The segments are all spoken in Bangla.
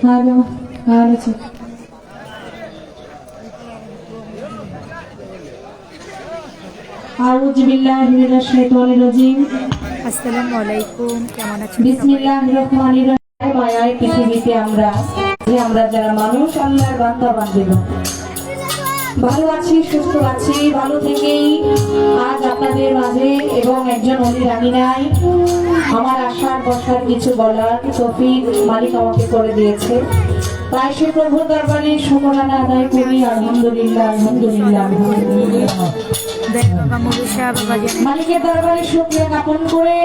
Halo, halo cik. A'udzubillahi minasyaitonirrajim. আসসালামুয়ালাইকুম, কেমন আছেন? বিসমিল্লাহিররহমানিররহিম। মায়ায় পৃথিবীতে আমরা যারা মানুষ আল্লাহর বান্দা বান্দিগণ ভালো আছি, সুস্থ আছি, ভালো থেকেই আজ আপনাদের মাঝে এবং একজন অলির আমি নাই আমার আশার বসার কিছু বলার তৌফিক মালিক আমাকে করে দিয়েছে। তাই সে প্রভুর দরবারে শুকরানা আদায় করি। আলহামদুলিল্লাহ, আলহামদুলিল্লাহ, আলহামদুলিল্লাহ। মালিকের দরবারে শুকরিয়া জ্ঞাপন করে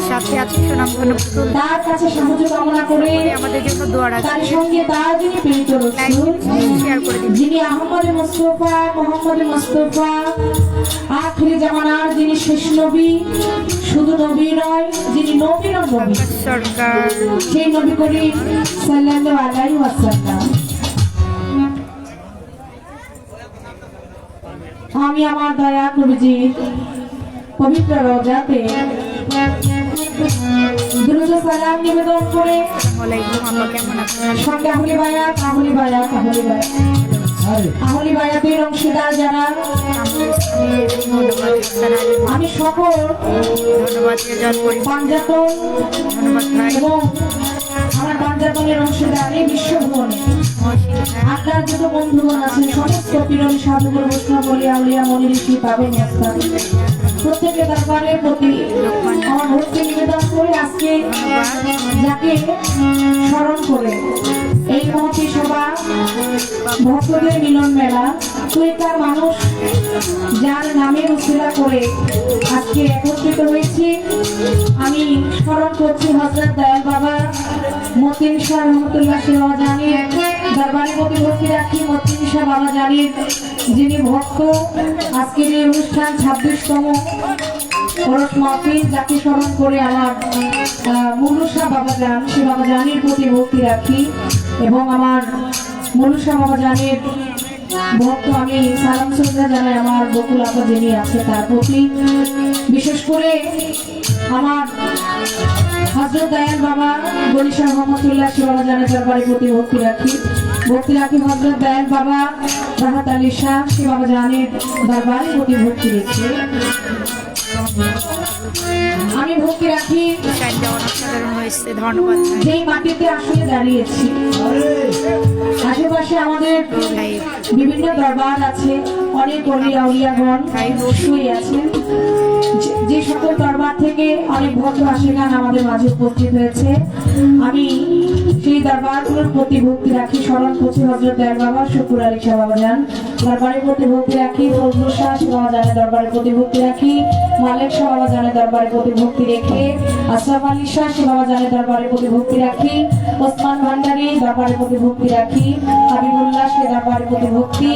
সাথে আছে সুনামধন্য পুতুল, তার কাছে সাহায্য কামনা করে আমাদের জন্য দোয়া রাখবেন। তার সঙ্গে তার যিনি প্রেরিত রাসূল, শেয়ার করে দিন, যিনি আহমদ মুস্তাফা, মোহাম্মদ মুস্তাফা, আখিরি জামানার যিনি শেষ নবী, শুধু নবী নয়, যিনি নবীর নবী সরকার, সেই নবী করিম সাল্লাল্লাহু আলাইহি ওয়াসাল্লাম। আমি আমার দয়া নবীজি পবিত্র রওজাতে দুরূদ ও সালাম নিবেদন করে আসসালামু আলাইকুম, আপা কেমন আছেন? সঙ্গে আহলি বায়াতের অংশীদার যারা আমি সকল ধন্যবাদ পাঞ্জাতন ধন্যবাদ ভাই, এবং আমার পাঞ্জাতনের অংশীদার এই বিশ্বভুবনে আপনার যত বন্ধুগণ আছেন সমস্ত পীরন সাধুগুরু বৈষ্ণব বলিয়া উলিয়া মনি ঋষি পাবেন প্রত্যেকের দরবারের প্রতি আমার ভক্তি নিবেদন করে আজকে যাকে স্মরণ করে এই মহতি সভা ভক্তদের মিলন মেলা তুইকার মানুষ যার নামে উশিলা করে আজকে একত্রিত হয়েছি। আমি স্মরণ করছি হযরত দয়াল বাবা মতিন শাহ রহমতুল্লাহ বাবা জানির দরবারে প্রতি ভক্তি রাখি। মতিন শাহ বাবা জানির যিনি ভক্ত, আজকের এই অনুষ্ঠান 26তম ওরস মাহফিল, যাকে স্মরণ করে আমার মনুষা বাবা জান, সে বাবা জানির প্রতি ভক্তি রাখি এবং আমার মনুষা বাবা জানির ভক্ত আমি সালাম শ্রদ্ধা জানাই আমার বকুল আপা যিনি আছে তার প্রতি। বিশেষ করে আমার হযরত দয়াল বাবা গনিশা রহমতুল্লাহ বাবা জানের দরবারে প্রতি ভক্তি রাখি হযরত দয়াল বাবা রাহাত আলী শাহ সে বাবা জানের দরবারে প্রতি ভক্তি রেখে আমি ভক্তি রাখি ধন্যবাদ। যেই মাটিতে আসলে দাঁড়িয়েছি আশেপাশে আমাদের বিভিন্ন দরবার আছে, অনেক অলিয়াগণ শুয়ে আছেন, যে সকল দরবার থেকে অনেক ভক্ত আশিকান আমাদের মাঝে উপস্থিত হয়েছে। আমি সেই দরবারগুলোর প্রতি ভক্তি রাখি। স্মরণ করছি হযরত দয়াল বাবা শুকুর আলী শাহ বাবা জান দরবারে প্রতি ভক্তি রাখি, ফজলুল শাহ বাবা জানের দরবারে প্রতি ভক্তি রাখি, মালিক শাহ বাবা জানের দরবারে প্রতি ভক্তি রেখে, আশরাফ আলী শাহ বাবা জানের দরবারে প্রতি ভক্তি রাখি, ওসমান ভান্ডারী দরবারে প্রতি ভক্তি রাখি, হাবিবুল্লাহ সে দরবারে প্রতি ভক্তি,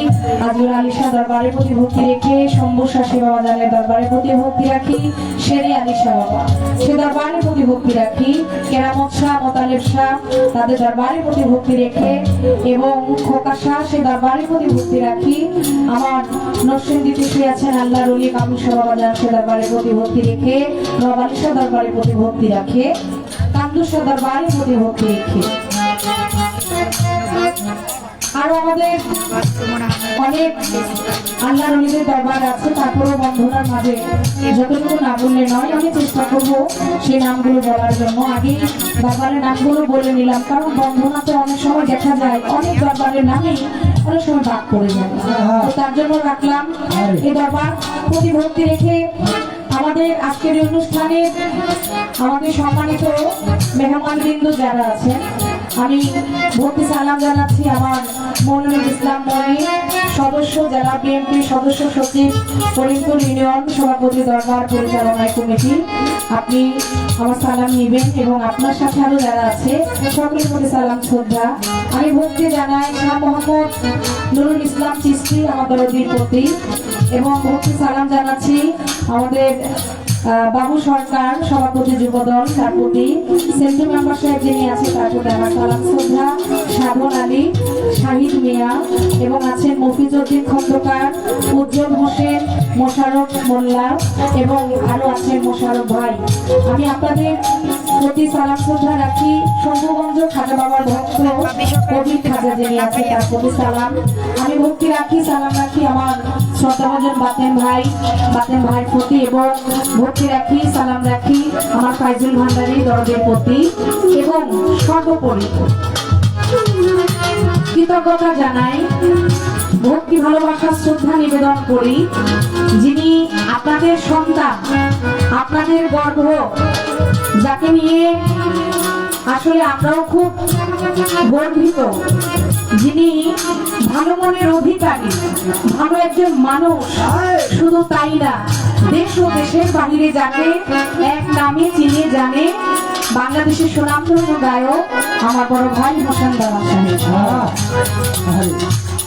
আজমল আলী শাহ দরবারে প্রতি ভক্তি রেখে, শম্ভু শাহ বাবা জানের দরবারে প্রতি ভক্তি রাখি, শেরে আলী শাহ বাবা সে দরবারে প্রতি ভক্তি রাখি, কেরামত শাহ, মোতালেব শাহ তাদের দরবারে প্রতি ভক্তি রেখে এবং খোকা শাহ সে দরবারে প্রতি ভক্তি রাখি। আমার নরসিংদীতে শুয়ে আছেন আল্লাহর ওলি কামরুল শাহ বাবা জান সে দরবারে প্রতি ভক্তি রেখে, নওয়াব আলী শাহ দরবারে প্রতি ভক্তি রাখে, কামরুল শাহ দরবারে প্রতি ভক্তি রেখে আরো আমাদের অনেক আল্লাহর ওলিদের দরবার আছে। তারপরেও বন্ধনার মাঝে যতটুকু না বললে নয়, আমি চেষ্টা করবো সেই নামগুলো বলার জন্য। আগে দরবারের নামগুলো বলে নিলাম, কারণ বন্ধনাতে অনেক সময় দেখা যায় অনেক দরবারের নামে অনেক সময় ভাগ করে যায়, তো তার জন্য রাখলাম এই দরবার প্রতি ভক্তি রেখে। আমাদের আজকের এই অনুষ্ঠানে আমাদের সম্মানিত মেহমান বিন্দু যারা আছেন আমি ভক্তি সালাম জানাচ্ছি আমার মনিরুল ইসলাম মনি সদস্য, জেলা বিএনপি সদস্য সচিব, করিমপুর ইউনিয়ন সভাপতি, দরবার পরিচালনা কমিটি। আপনি আমার সালাম নেবেন এবং আপনার সাথে আরো যারা আছে সকলের প্রতি সালাম শ্রদ্ধা। আমি ভক্তি জানাই শাহ মোহাম্মদ নুরুল ইসলাম চিশতি আমার দরদির প্রতি এবং ভক্তি সালাম জানাচ্ছি আমাদের বাবু সরকার সভাপতি যুবদল তার প্রতি, সেন্ট্রাল মেম্বার সাহেব যিনি আছে তার প্রতি আমার সালাম শ্রদ্ধা। সাধন আলী, শাহিদ মিয়া এবং আছেন মফিজউদ্দিন খন্দকার, উজ্জ্বল হোসেন, মোশাররফ মোল্লা এবং আরো আছেন মোশাররফ ভাই। আমি আপনাদের প্রতি সালাম শ্রদ্ধা রাখি। শম্ভুগঞ্জ খাজা বাবার ভক্ত কবি খাজা যিনি আছে তার প্রতি সালাম। আমি ভক্তি রাখি, সালাম রাখি আমার শ্রদ্ধাভাজন বাতেন ভাইয়ের প্রতি এবং ভক্তি রাখি, সালাম রাখি আমার ফাইজুল ভান্ডারী দরদের প্রতি এবং সর্বোপরি কৃতজ্ঞতা জানাই, ভক্তি ভালোবাসা শ্রদ্ধা নিবেদন করি যিনি আপনাদের সন্তান, আপনাদের গর্ব, যাকে নিয়ে আসলে আমরাও খুব গর্বিত, যিনি ভালো মনের অধিকারী, ভালো একজন মানুষ। শুধু তাই না, দেশ ও দেশের বাহিরে যাকে এক নামে চিনে জানে, বাংলাদেশের সুনামধন্য গায়ক আমার বড় ভাই হোসেন দাদা সাহেব।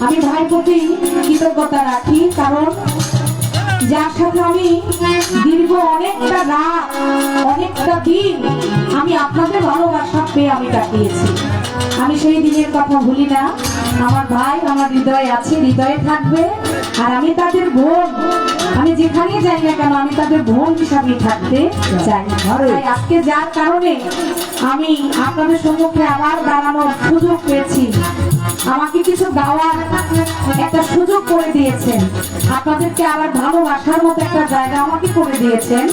আমি ভাই প্রতি কৃতজ্ঞতা রাখি, কারণ যার সাথে আমি দীর্ঘ অনেকটা রাত, অনেকটা দিন আমি আপনাদের ভালোবাসা পেয়ে আমি কাটিয়েছি। আমি সেই দিনের কথা ভুলি না। আমার ভাই আমার হৃদয়ে আছে, হৃদয়ে থাকবে, আর আমি তাদের বোন। আমি যেখানে যাই না কেন আমি তাদের বোন হিসাবে থাকতে চাই। তাই আজকে যার কারণে আমি আপনাদের সম্মুখে আবার দাঁড়ানোর সুযোগ পেয়েছি, আমাকে কিছু গাওয়ার একটা সুযোগ করে দিয়েছেন, আপনাদেরকে আবার ভালোবাসার মতো একটা জায়গা আমাকে করে দিয়েছেন।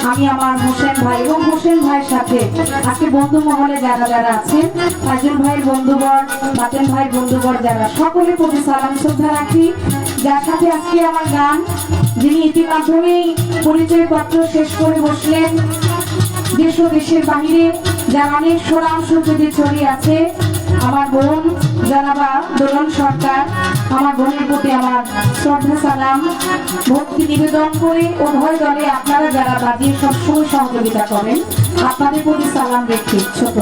আমি আমার হোসেন ভাই এবং হোসেন ভাইয়ের সাথে আজকে বন্ধু মহলে যারা যারা আছেন, ফাইজুল ভাইয়ের বন্ধুবর, বাতেন ভাইয়ের বন্ধুবর, যারা সকলের প্রতি সালাম শ্রদ্ধা রাখি। যার সাথে আজকে আমার গান, যিনি ইতিমাধ্যমেই পরিচয়পত্র শেষ করে বসলেন, দেশ ও দেশের বাহিরে যার অনেক সুনাম সুখ্যাতি ছড়িয়ে আছে, আমার বোন জানাবা দোলন সরকার। আমার বোনের প্রতি আমার শ্রদ্ধা সালাম ভক্তি নিবেদন করে উভয় দলে আপনারা যারা বাজিয়ে সবসময় সহযোগিতা করেন, আপনাদের প্রতি সালাম রেখে ছোট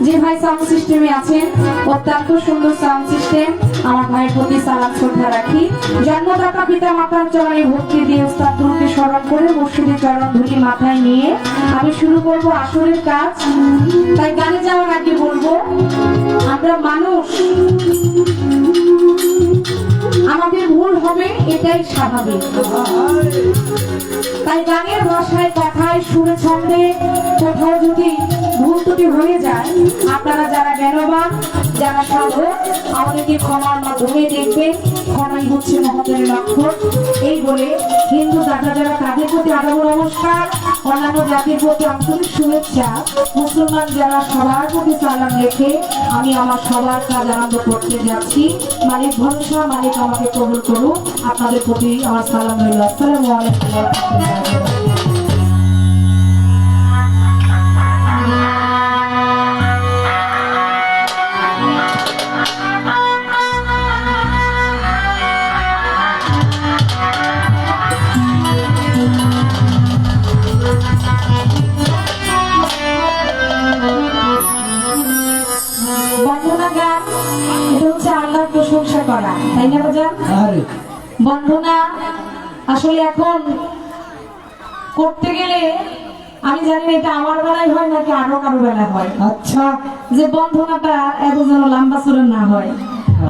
যে ভাই সাউন্ড সিস্টেমে আছেন, অত্যন্ত সুন্দর সাউন্ড সিস্টেম, আমার ভাইয়ের প্রতি সালাম শ্রদ্ধা রাখি। জন্মদাতা পিতা মাতার চরণে ভক্তি দিয়ে উস্তাদ গুরুকে স্মরণ করে মুর্শিদের চরণ ধুলি মাথায় নিয়ে আমি শুরু করব আসরের কাজ। তাই গানে যাওয়ার আগে বলবো, আমরা মানুষ, আমাদের ভুল হবে, এটাই স্বাভাবিক। তাই গানের ভাষায়, কথায়, সুরে, ছন্দে কোথাও যদি ভুল ত্রুটি হয়ে যায়, আপনারা যারা জ্ঞানবান, যারা সাধক, আমাদেরকে ক্ষমার মাধ্যমে দেখবেন। ক্ষমাই হচ্ছে মহতের লক্ষণ। এই বলে হিন্দু দাদা যারা তাদের প্রতি আদব নমস্কার, অন্যান্য জাতির প্রতি আন্তরিক শুভেচ্ছা, মুসলমান যারা সবার প্রতি সালাম রেখে আমি আমার সবার কাজ আরম্ভ করতে যাচ্ছি। মালিক ভরসা, মালিক আমাকে কবুল করুন। আপনাদের প্রতি আমার সালাম রইল। আসসালামু আলাইকুম ওয়া রাহমাতুল্লাহি। বন্দনা গান, এটা হচ্ছে আল্লাহর প্রশংসা করা, তাই না বাজান? বন্দনা আসলে এখন করতে গেলে আমি জানি না এটা আমার বেলায় হয় নাকি আরো কারো বেলায় হয়। আচ্ছা, যে বন্ধনাটা এত যেন লম্বা চূড়া না হয়।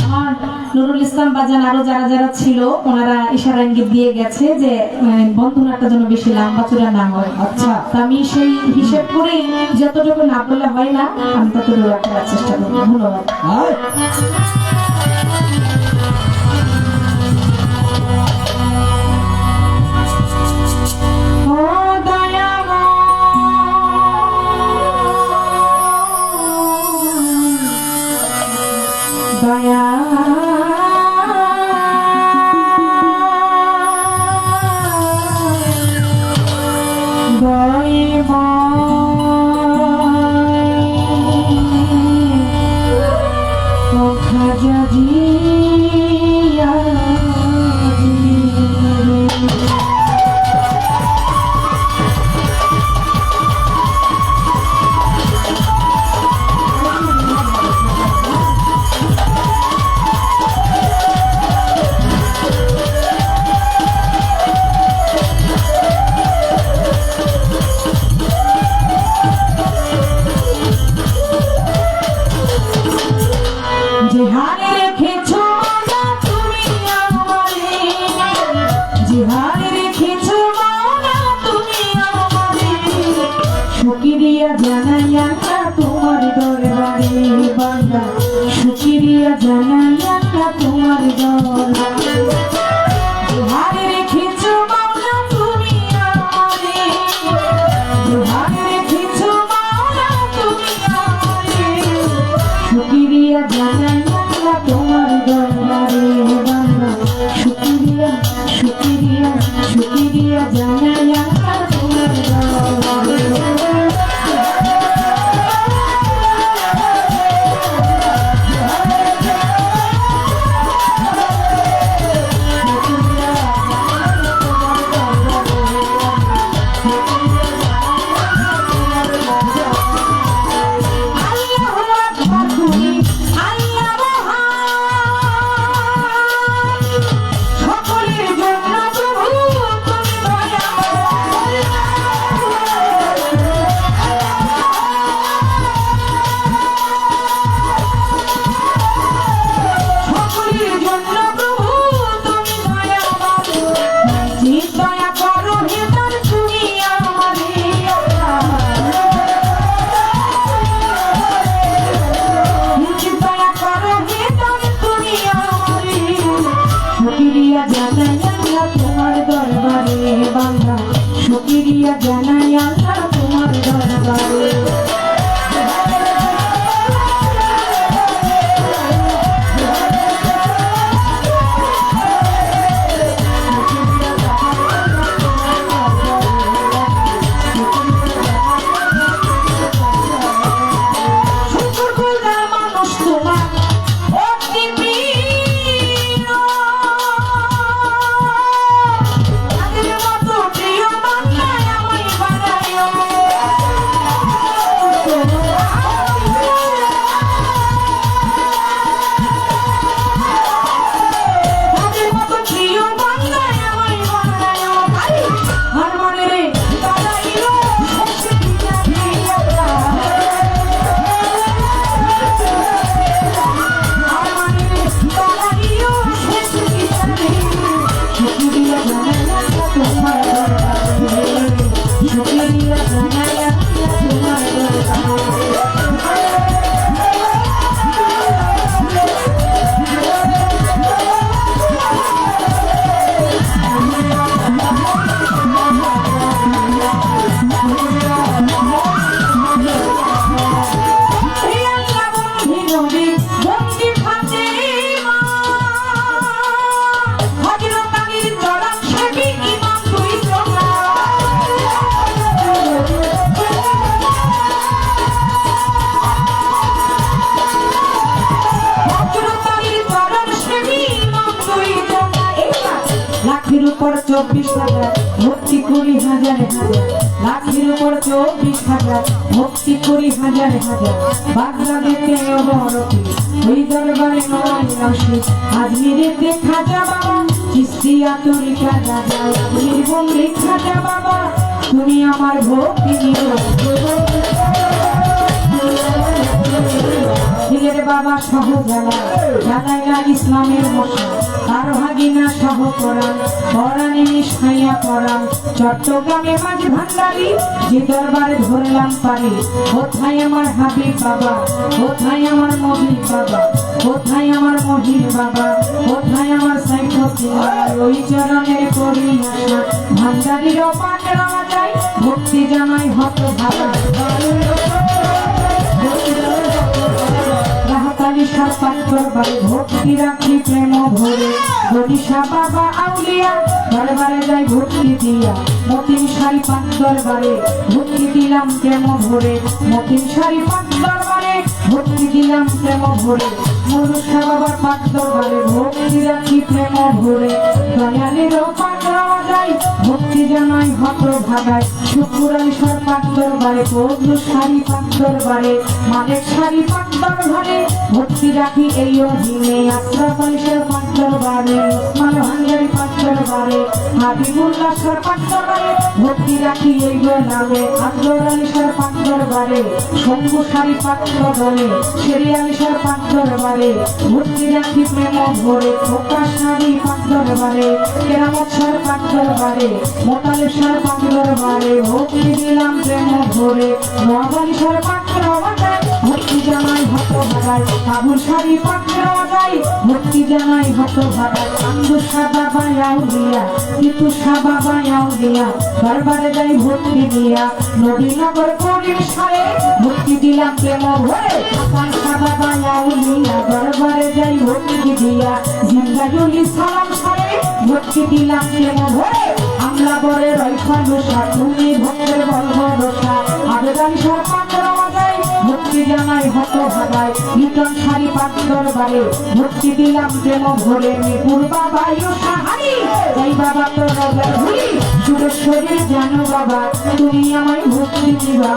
আমার নুরুল ইসলাম বাজান আরো যারা যারা ছিল ওনারা ইশারা ইঙ্গিত দিয়ে গেছে যে বন্ধনাটা যেন বেশি লম্বা চূড়া না হয়। আচ্ছা, আমি সেই হিসেব করে যতটুকু না বললে হয় না, আমি ততটুকু রাখার চেষ্টা করবো। ধন্যবাদ। বিহারে রেখেছো মাওলা তুমি আমারে, শুকরিয়া জানাই আল্লাহ তোমার দরবারে বান্দা, শুকরিয়া জানাই আল্লাহ তোমার দরবারে। বিহারে রেখেছো মাওলা তুমি আমারে, বিহারে রেখেছো মাওলা তুমি আমারে, শুকরিয়া জানাই আল্লাহ তোমার দরবারে বান্দা, শুকরিয়া শুকরিয়া শুকরিয়া জানাই আল্লাহ তোমার দরবারে। শুকরিয়া জানাই আল্লাহ তোমার দরবারে বান্দা, শুকরিয়া জানাই আল্লাহ তোমার দরবারে। শুকরগুজার মানুষ তোমার অতি প্রিয়, তাদের মতো প্রিয় বান্দায় আমায় বানায়ো। তাদের মতো প্রিয় বান্দায় আমায় বানায়ো। আর মনে রে বানাইও শুকরিয়া দিয়া শুকরিয়া জানাই আল্লাহ তোমার দরবারে। লাখের উপর 24,000 ভক্তি করি হাজার হাজার, লাখের উপর 24,000 ভক্তি করি হাজার হাজার, বাগদাদেতে অবরতি ওই দরবারে নয় নসি, আজমিরেতে খাজা বাবা, চিস্তিয়া তরিকা রাজা, নির্বন্দি খাজা বাবা, তুমি আমার ভক্তি নিও। ছেলের বাবা সহজালা জানাইলা ইসলামের মশা, তার ভাগিনা সহ করান পরাণে নিষ্ঠাইয়া করান, চট্টগ্রামে মাঝ ভান্ডারি যে দরবারে ধরলাম পারি, কোথায় আমার হাবিব বাবা, কোথায় আমার মহির বাবা, কোথায় আমার মহির বাবা, কোথায় আমার সাইফুল্লাহ, ওই চরণের করি আশা, ভান্ডারিরও পাঠ রাওয়া যায়, ভক্তি জানাই হত ভাবা। ভক্তি রাখি প্রেম ভরে, গরিষা বাবা আউলিয়া দরবারে যাই ভক্তি দিয়া, মতিন শাড়ি পাক দরবারে ভক্তি দিলাম প্রেম ভরে, মতিন শাড়ি পাক দরবারে ভক্তি দিলাম প্রেম ভরে, মনুষা বাবার পাক দরবারে ভক্তি রাখি প্রেম ভরে, দয়ালেরও পাক রাওয়া যায়, ভক্তি জানাই হত ভাগায়, শুকুরাইশ্বর পাক দরবারে, পদ্ম শাড়ি পাক দরবারে, মালিক শাড়ি পাক দরবারে ভক্তি রাখি এই অধীনে, আশ্রা পরিষের পাক দরবারে, ওসমান ভান্ডারি পাক দরবারে, হাবিবুল্লাহ সরকার দরবারে ভক্তি রাখি এই গো নামে আব্দুল আলী সরকার দরবারে শম্ভু সারি পাত্র দলে শেরি আলী সরকার দরবারে ভক্তি রাখি প্রেম ভরে প্রকাশ সারি পাত্র দরবারে কেরামত সরকার দরবারে মোতালে সরকার দরবারে ভক্তি দিলাম প্রেম ভরে মহাবালী সরকার দরবারে ভক্তি জানাই হত ভাগাই আবুল সারি পাত্র যায় ভক্তি জানাই হত ভাগাই আন্দু সাদা বায়াও দিয়া কিন্তু সাবা বায়াও দিয়া দরবারে যাই ভক্তি দিয়া নবীনগর করিম সারে ভক্তি দিলাম প্রেম ভরে আসান সাদা বায়াও দিয়া দরবারে যাই ভক্তি দিয়া জিন্দাজুলি সালাম সারে ভক্তি দিলাম প্রেম ভরে আমলা বরে রইফানুষা তুমি ভক্তের বলভরসা আবেদন সরকার যায় ভক্তি জানাই হত ভাগাই লিটন সারি পাত্র দরবারে ভক্তি দিলাম প্রেম ভরে মিপুর বাবা সাহারি এই বাবা তো রবের ভুলি সুরেশ্বরীর জানো বাবা তুমি আমায় ভক্তি দিবা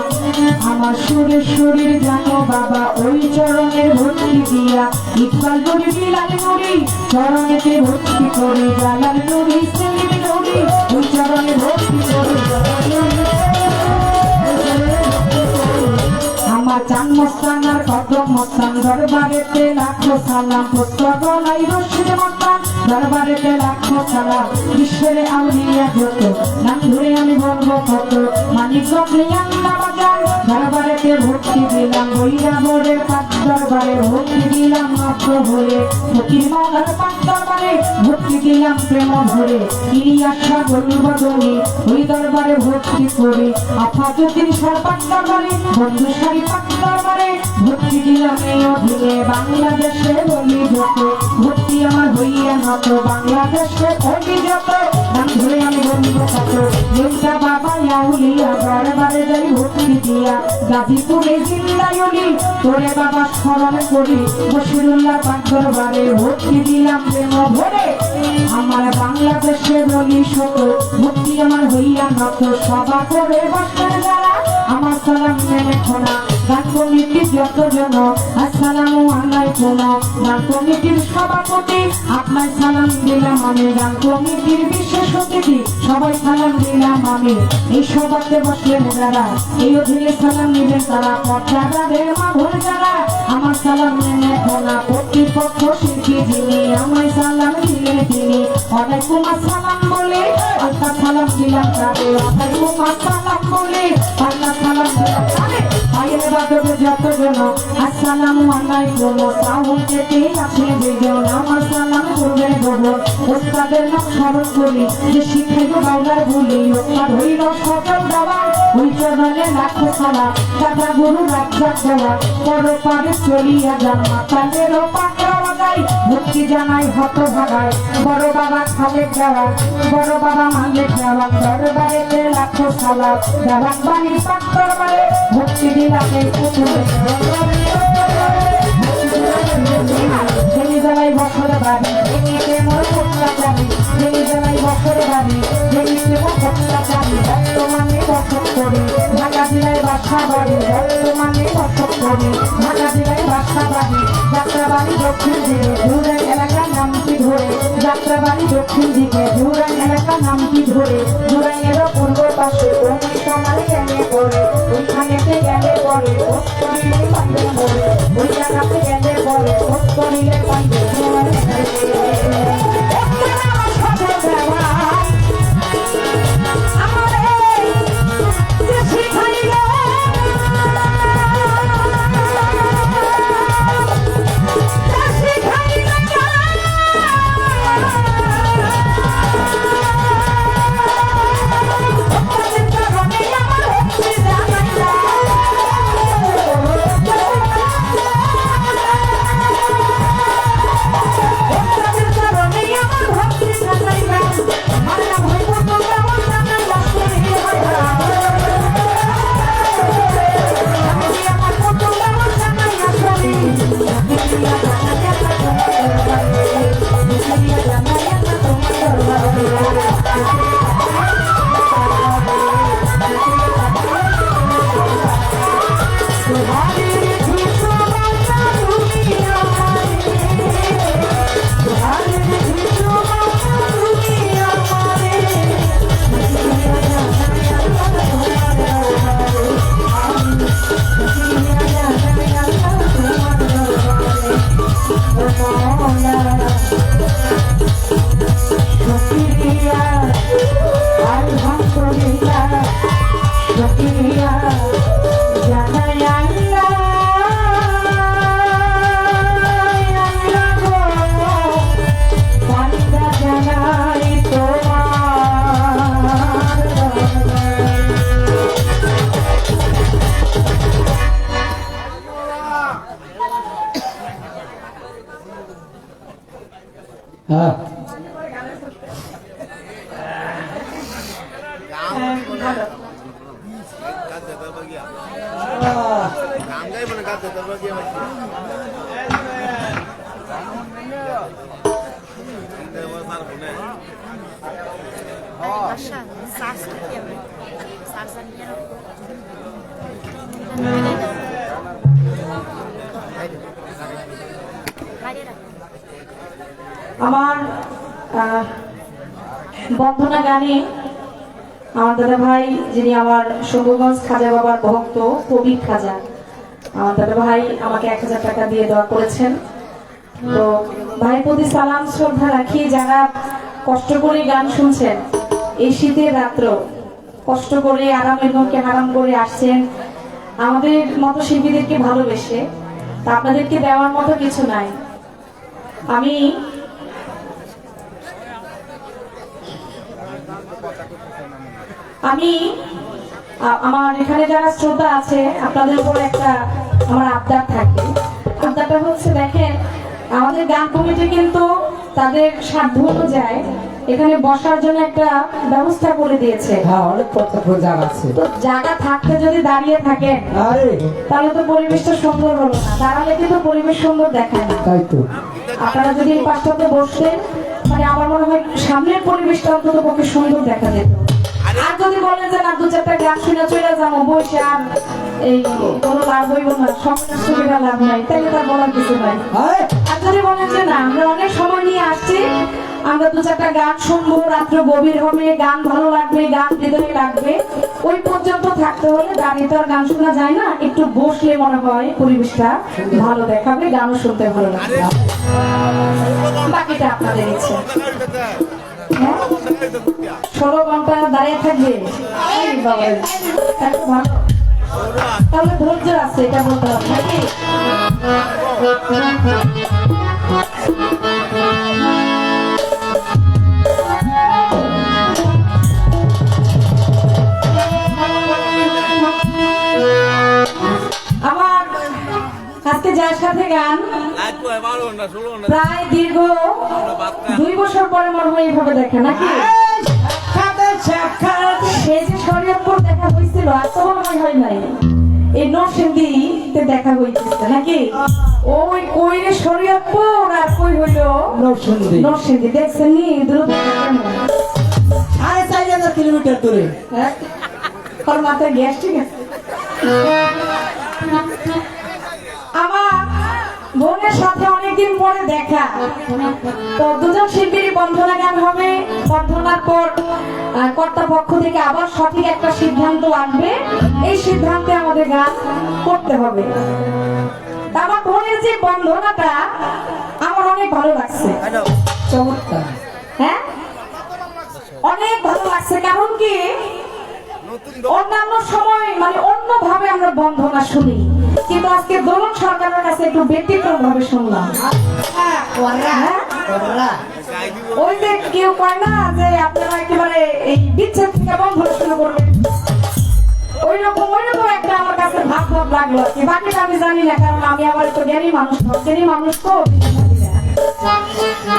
আমার সুরেশ্বরীর জানো বাবা ওই চরণের ভক্তি দিয়া ইকবাল নুরি বিলাল নুরি চরণেতে ভক্তি করে জালাল নুরি সেলিম নুরি ওই চরণে ভক্তি করে আমার চান মস্তান আর কদম মস্তান দরবারেতে লাখো সালাম পুত্র গলাই রশিদ মস্তান দরবারেতে লাখো সালাম ঈশ্বরে আউলিয়া যত নাম ধরে আমি বলবো কত মানিক গপ্রিয়ান্না বাজার দরবারেতে ভক্তি দিলাম বইরা বরের পাঁচ দরবারে ভক্তি দিলাম মাত্র হয়ে ফকির মালার পাঁচ দরবারে ভক্তি দিলাম প্রেম ভরে ইলিয়াসা গরুর বদলে ওই দরবারে ভক্তি করে আফাজুদ্দিন সরকার দরবারে বন্ধু সারি পাঁচ দরবারে ভক্তি দিলাম এই অধীনে বাংলাদেশে বলি যত ভক্তি আমার হইয়া নত বাংলাদেশে বলি যত নাম ধরে আমি বলবো কত যেটা বাবা আউলিয়া দরবারে যাই ভক্তি দিয়া গাজীপুরে জিন্দায়লি তোরে বাবা স্মরণ করি বশিরুল্লাহ পাক দরবারে ভক্তি দিলাম প্রেম ভরে আমার বাংলাদেশে বলি শত ভক্তি আমার হইয়া নত সভা করে বসেন যারা আমার সালাম মেনে খোনা গান কমিটির যতজন আসসালামু আলাইকুম গান কমিটির সভাপতি আপনার সালাম দিলাম আমি গান কমিটির বিশেষ অতিথি সবাই সালাম দিলাম আমি এই সভাতে বসলেন যারা এই অধীনে সালাম নিবেন তারা পর্যাদারের মাঘর যারা আমার সালাম মেনে খোনা কর্তৃপক্ষ শিল্পী যিনি আমায় সালাম দিলেন তিনি ওয়ালাইকুম আসসালাম বলে আল্লাহ সালাম দিলাম তাদের ওয়ালাইকুম আসসালাম বলে আল্লাহ সালাম দিলাম তাদের আয়ের বাদবে যতজন আসসালামু আলাইকুম সাউন্ড থেকে আছে যেজন আমার সালাম করবে গো ওস্তাদের নাম স্মরণ করি যে শিখাইব বাংলার বলি ওস্তাদ হইল সকল দেওয়া ওই চরণে লাখো সালাম দাদা গুরু রাজ্জাক দেওয়া পরে পরে চলিয়া যান মাতালেরও পাকড়া বাজাই ভক্তি জানাই হত ভাগায় বড় বাবা খালেক দেওয়া বড় বাবা মালিক দেওয়া দরবারেতে লাখো সালাম দেওয়ান বাণীর পাক দরবারে ভক্তি দিলাম এই পুতুলে জ্বালাই বছর বাড়ি জমিতে মোর কোটলা যাবি জমি জ্বালাই বছর বাড়ি জমিতে মোর কোটলা যাবি বর্তমানে বসত করি ঢাকা জেলায় বাসা বাড়ি বর্তমানে বসত করি ঢাকা জেলায় বাসা বাড়ি যাত্রাবাড়ি দক্ষিণ দিকে জুরাই এলাকা নামটি ধরে যাত্রাবাড়ি দক্ষিণ দিকে জুরাই এলাকা নামটি ধরে জুরাইয়েরও পূর্ব পাশে ওই সমানে গেলে পড়ে ওইখানেতে গেলে পড়ে করিলে পাইবে মরে ওই জায়গাতে গেলে পড়ে করিলে পাইবে দিয়া আর ভাঙিয়া সকিয়া জানাই আল্লাহ আল্লাহ গো বান্দা জানাই তোমার হ্যাঁ আশা সার্চ করতে হবে সার্চ নিয়ে আমার বন্ধনা গানে আমার দাদা ভাই যিনি আমার শম্ভুগঞ্জ খাজা বাবার ভক্ত কবির খাজা আমার দাদা ভাই আমাকে 1000 টাকা দিয়ে দেওয়া করেছেন। তো ভাইয়ের প্রতি সালাম শ্রদ্ধা রাখি। যারা কষ্ট করে গান শুনছেন এই শীতের রাত্র কষ্ট করে আরামের ঘরকে হারাম করে আসছেন আমাদের মতো শিল্পীদেরকে ভালোবেসে, তা আপনাদেরকে দেওয়ার মতো কিছু নাই। আমি আমার এখানে যারা শ্রোতা আছে আপনাদের উপর একটা আমার আবদার থাকে। আবদারটা হচ্ছে, দেখেন আমাদের গান কমিটি কিন্তু তাদের সাধ্য অনুযায়ী এখানে বসার জন্য একটা ব্যবস্থা করে দিয়েছে। হ্যাঁ অনেক পর্যাপ্ত জায়গা আছে। তো জায়গা থাকতে যদি দাঁড়িয়ে থাকেন আরে তাহলে তো পরিবেশটা সুন্দর হলো না, দাঁড়ালে কিন্তু পরিবেশ সুন্দর দেখায় না। তাই তো আপনারা যদি এই পাশটাতে বসতেন মানে আমার মনে হয় সামনের পরিবেশটা অন্তত পক্ষে সুন্দর দেখা যেত। আর যদি বলেন যে না 2-4টা গান শুনে চলে যাবো বসে আর এই কোনো লাভ হইব না, সময়ের সুবিধা লাভ নাই, তাহলে তার বলার কিছু নাই। আরে আর যদি বলেন যে না আমরা অনেক সময় নিয়ে আসছি, আমরা 2-4টা গান শুনবো, রাত্র গভীর হবে, গান ভালো লাগবে, গান হৃদয়ে লাগবে, ওই পর্যন্ত থাকতে হলে দাঁড়িয়ে তো আর গান শোনা যায় না, একটু বসলে মনে হয় পরিবেশটা ভালো দেখাবে, গানও শুনতে ভালো লাগবে। বাকিটা আপনাদের ইচ্ছে। হ্যাঁ 16 ঘন্টা দাঁড়িয়ে থাকবে এই বাবা, তাহলে ভালো, তাহলে ধৈর্য আছে এটা বলতে হবে নাকি? আমার আজকে যার সাথে গান প্রায় দীর্ঘ 2 বছর পরে মনে হয় এইভাবে দেখে নাকি? সে যে শরীয়তপুর দেখা হয়েছিল আর তো মনে হয় নাই, এই নরসিংদীতে দেখা হয়েছে নাকি? ওই কইরে শরীয়তপুর আর কই হইল নরসিংদী, দেখছেন নি দূরত্ব কেমন? 4.5 কিলোমিটার দূরে। হ্যাঁ ওর মাথায় গ্যাস ঠিক আছে। আমার বোনের সাথে অনেকদিন পরে দেখা, তো দুজন শিল্পীর বন্ধনা গান হবে। বন্ধনার পর কর্তা পক্ষ থেকে আবার সঠিক একটা সিদ্ধান্ত আনবে, এই সিদ্ধান্তে আমাদের গান করতে হবে। তা আমার বোনের যে বন্ধনাটা আমার অনেক ভালো লাগছে, চমৎকার। হ্যাঁ অনেক ভালো লাগছে। কারণ কি অন্যান্য সময় মানে অন্যভাবে আমরা বন্ধনা শুনি, কিন্তু আজকে দোলন সরকারের কাছে একটু ব্যতিক্রম ভাবে শুনলাম। হ্যাঁ? ওই যে কেউ কয় না যে আপনারা একেবারে এই বিচ্ছেদ থেকে বন্ধনা শুরু করবেন, ওইরকম একটা আমার কাছে ভাব ভাব লাগলো আর কি। বাকিটা আমি জানি না, কারণ আমি আবার একটু জ্ঞানী মানুষ তো।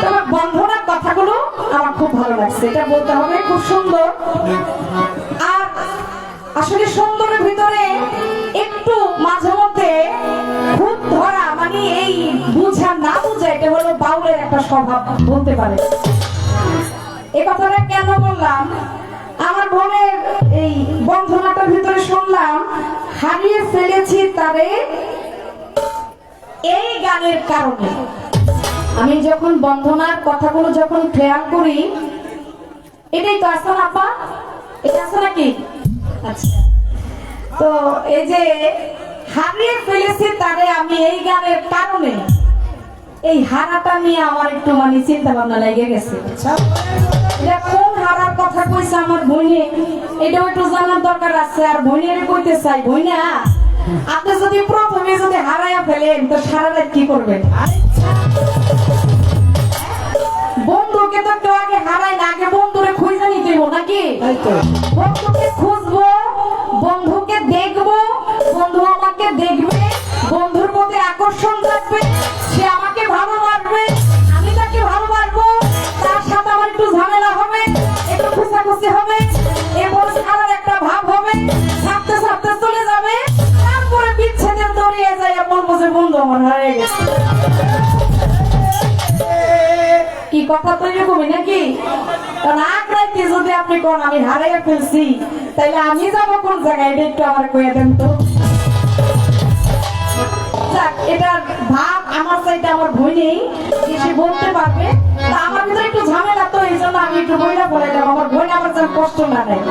তবে বন্ধনার কথাগুলো আমার খুব ভালো লাগছে, এটা বলতে হবে, খুব সুন্দর। আর আসলে সুন্দরের ভিতরে একটু মাঝে মধ্যে খুব ধরা, মানে এই বুঝা না বুঝা, এটা হলো বাউলের একটা স্বভাব বলতে পারে। এই কথাটা কেন বললাম, আমার বোনের এই বন্ধনাটার ভিতরে শুনলাম, হারিয়ে ফেলেছি তারে এই গানের কারণে। আমি যখন বন্ধনার কথাগুলো যখন খেয়াল করি, এটাই তো আসল আপা, এটা আছে নাকি? আচ্ছা, তো এই যে হারিয়ে ফেলেছি তারে আমি এই গানের কারণে, এই হারাটা নিয়ে আমার একটু মানে চিন্তা ভাবনা লেগে গেছে। এটা কোন বইনে এটাও একটু জানার দরকার আছে। আর বইনের কইতে চাই, বইনা আপনি যদি প্রথমে যদি হারাইয়া ফেলেন তো সারা রাত কি করবেন? বন্ধুকে তো কেউ আগে হারায় না, আগে বন্ধুরে খুঁজে নিতে হইব নাকি? তাই তো। বন্ধুকে খুঁজবো, বন্ধুকে দেখবো, বন্ধু আমাকে দেখবে, বন্ধুর প্রতি আকর্ষণ থাকবে, সে আমাকে ভালোবাসবে, আমি তাকে ভালোবাসবো, তার সাথে আমার একটু ঝামেলা হবে, একটু খুঁচাখুচি হবে, এরপর সারার একটা ভাব হবে, ছাপতে ছাপতে চলে যাবে, তারপরে বিচ্ছেদের দড়িয়ে যায়, বলবো যে বন্ধু আমার হারিয়ে গেছে। কি কথা তো এরকমই নাকি? কারণ আগ্রাইতে যদি আপনি কোন আমি হারিয়ে ফেলছি, তাইলে আমি যাবো কোন জায়গায়? এটা একটু আমার কয়ে দেন তো। যাক, এটার ভাব আমার চাইতে আমার ভয় নেই, সে বলতে পারবে। তা আমার ভিতরে একটু ঝামেলা, তো এই জন্য আমি একটু বইটা পড়াইলাম। আমার বই আমার যেন কষ্ট না নেয়,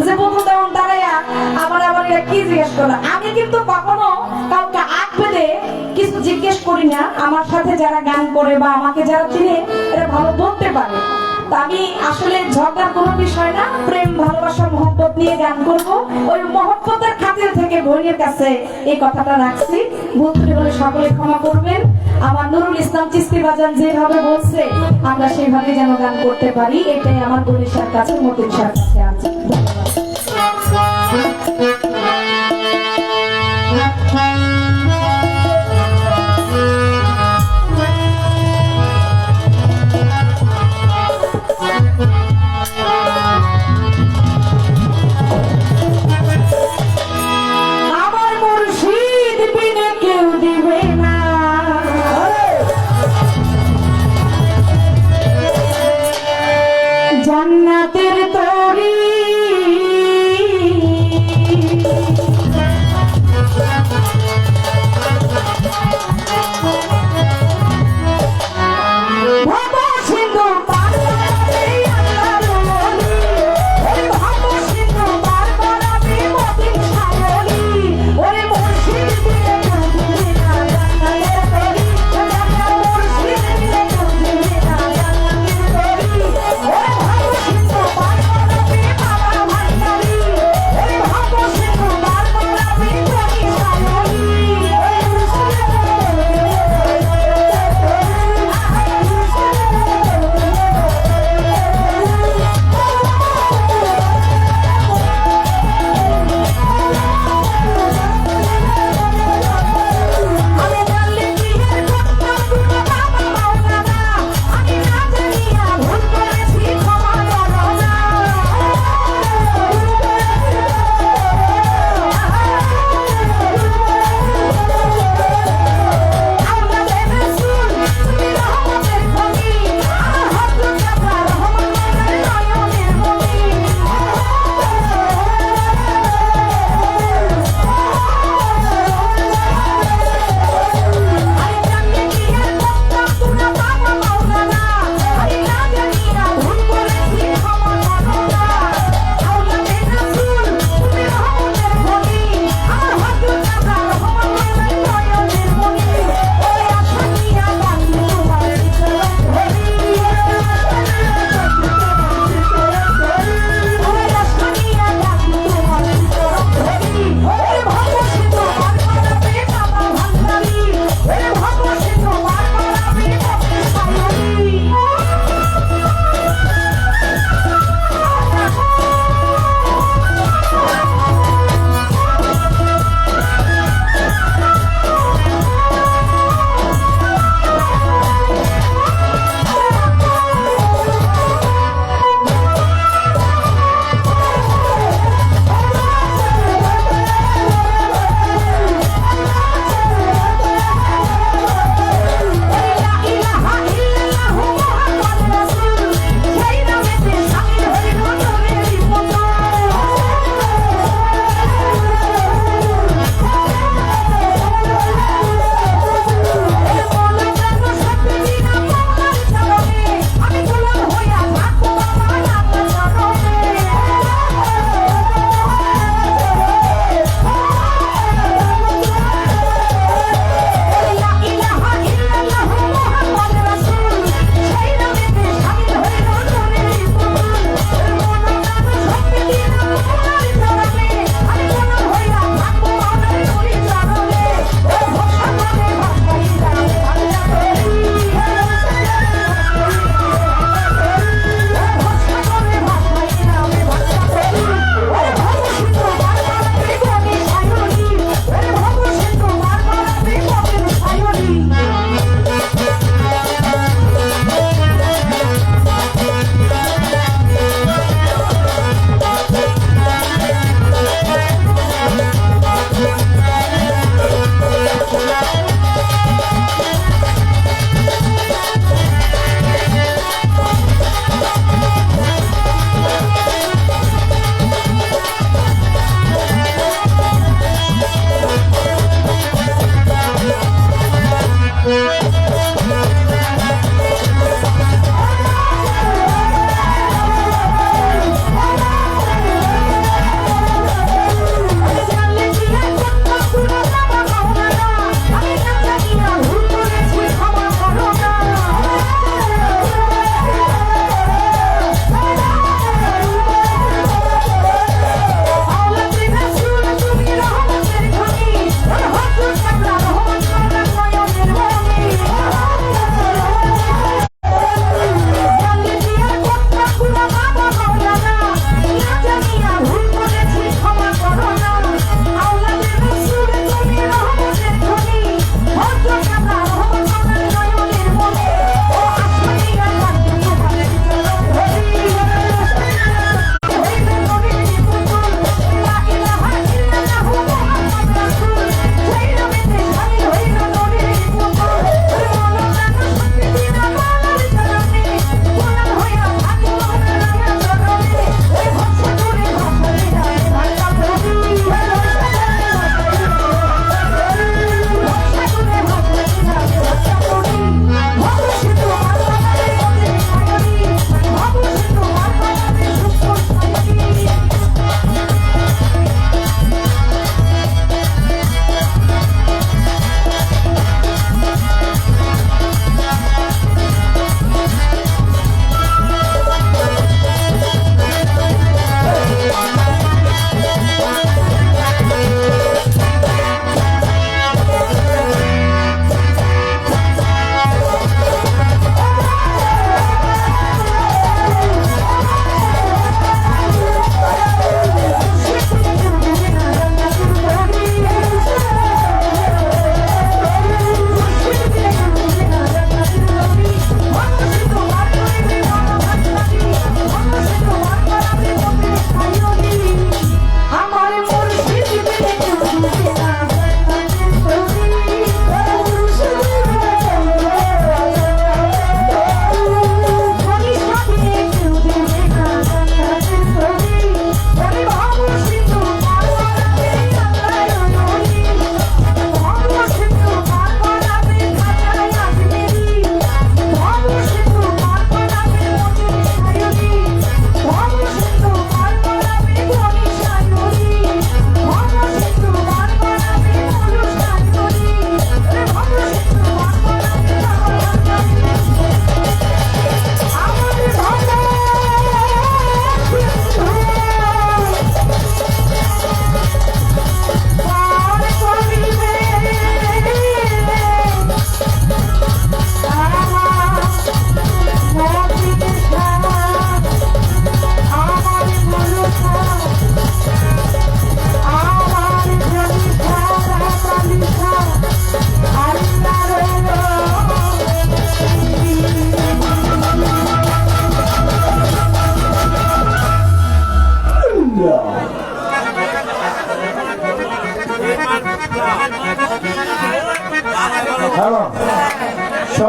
যে বন্ধু তেমন দাঁড়াইয়া আবার এরা কি জিজ্ঞেস করলো। আমি কিন্তু কখনো কাউকে আগ পেলে কিছু জিজ্ঞেস করি না। আমার সাথে যারা গান করে বা আমাকে যারা চিনে এরা ভালো বলতে পারে। তা আমি আসলে ঝগড়ার কোনো বিষয় না, প্রেম ভালোবাসা মহব্বত নিয়ে গান করব। ওই মহব্বতের খাতির থেকে বোনের কাছে এই কথাটা রাখছি। ভুল ত্রুটি হলে সকলে ক্ষমা করবেন। আমার নুরুল ইসলাম চিস্তি বাজান যেভাবে বলছে আমরা সেইভাবে যেন গান করতে পারি, এটাই আমার গণেশের কাছে, মতিন সার কাছে আছে। ধন্যবাদ। আমার মুর্শিদ বিনে কেউ দিবে না, জান্নাতের তরি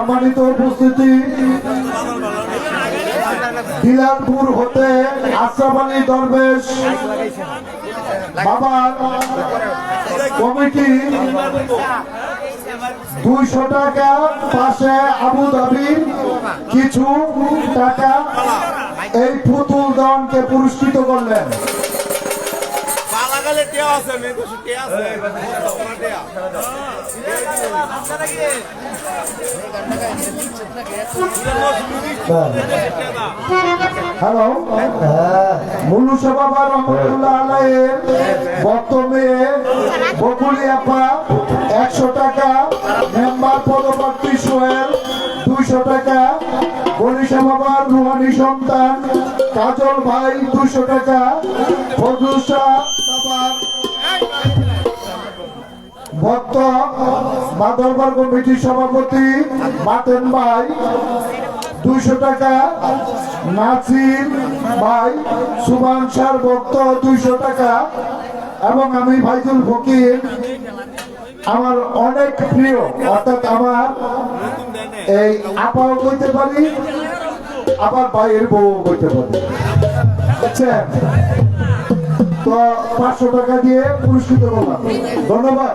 সম্মানিত উপস্থিতি, দিলানপুর হতে আশরাফ আলী দরবেশ বাবার কমিটি 200 টাকা, পাশে আবুধাবি কিছু টাকা এই পুতুল দনকে পুরস্কৃত করলেন। হ্যালো, মুলুসা বাবা রহমতুল্লাহ আলাইহির বর্তমানে বকুলি আপা 100 টাকা, মেম্বার পদপ্রার্থী সোহেল 200 টাকা, বনিশা বাবার রুহানি সন্তান কাজল ভাই 200 টাকা, ফজলুল শাহ বাবার ভক্ত মাদরবার কমিটির সভাপতি মাতেন ভাই 200 টাকা, নাসির ভাই সুবান শাহ ভক্ত 200 টাকা, এবং আমি ভাইজুল ফকির আমার অনেক প্রিয়, অর্থাৎ আমার এই আপাও বলতে পারি, আবার ভাইয়ের বউ বলতে পারি, বুঝছেন? তো 500 টাকা দিয়ে পুরস্কৃত করলাম। ধন্যবাদ।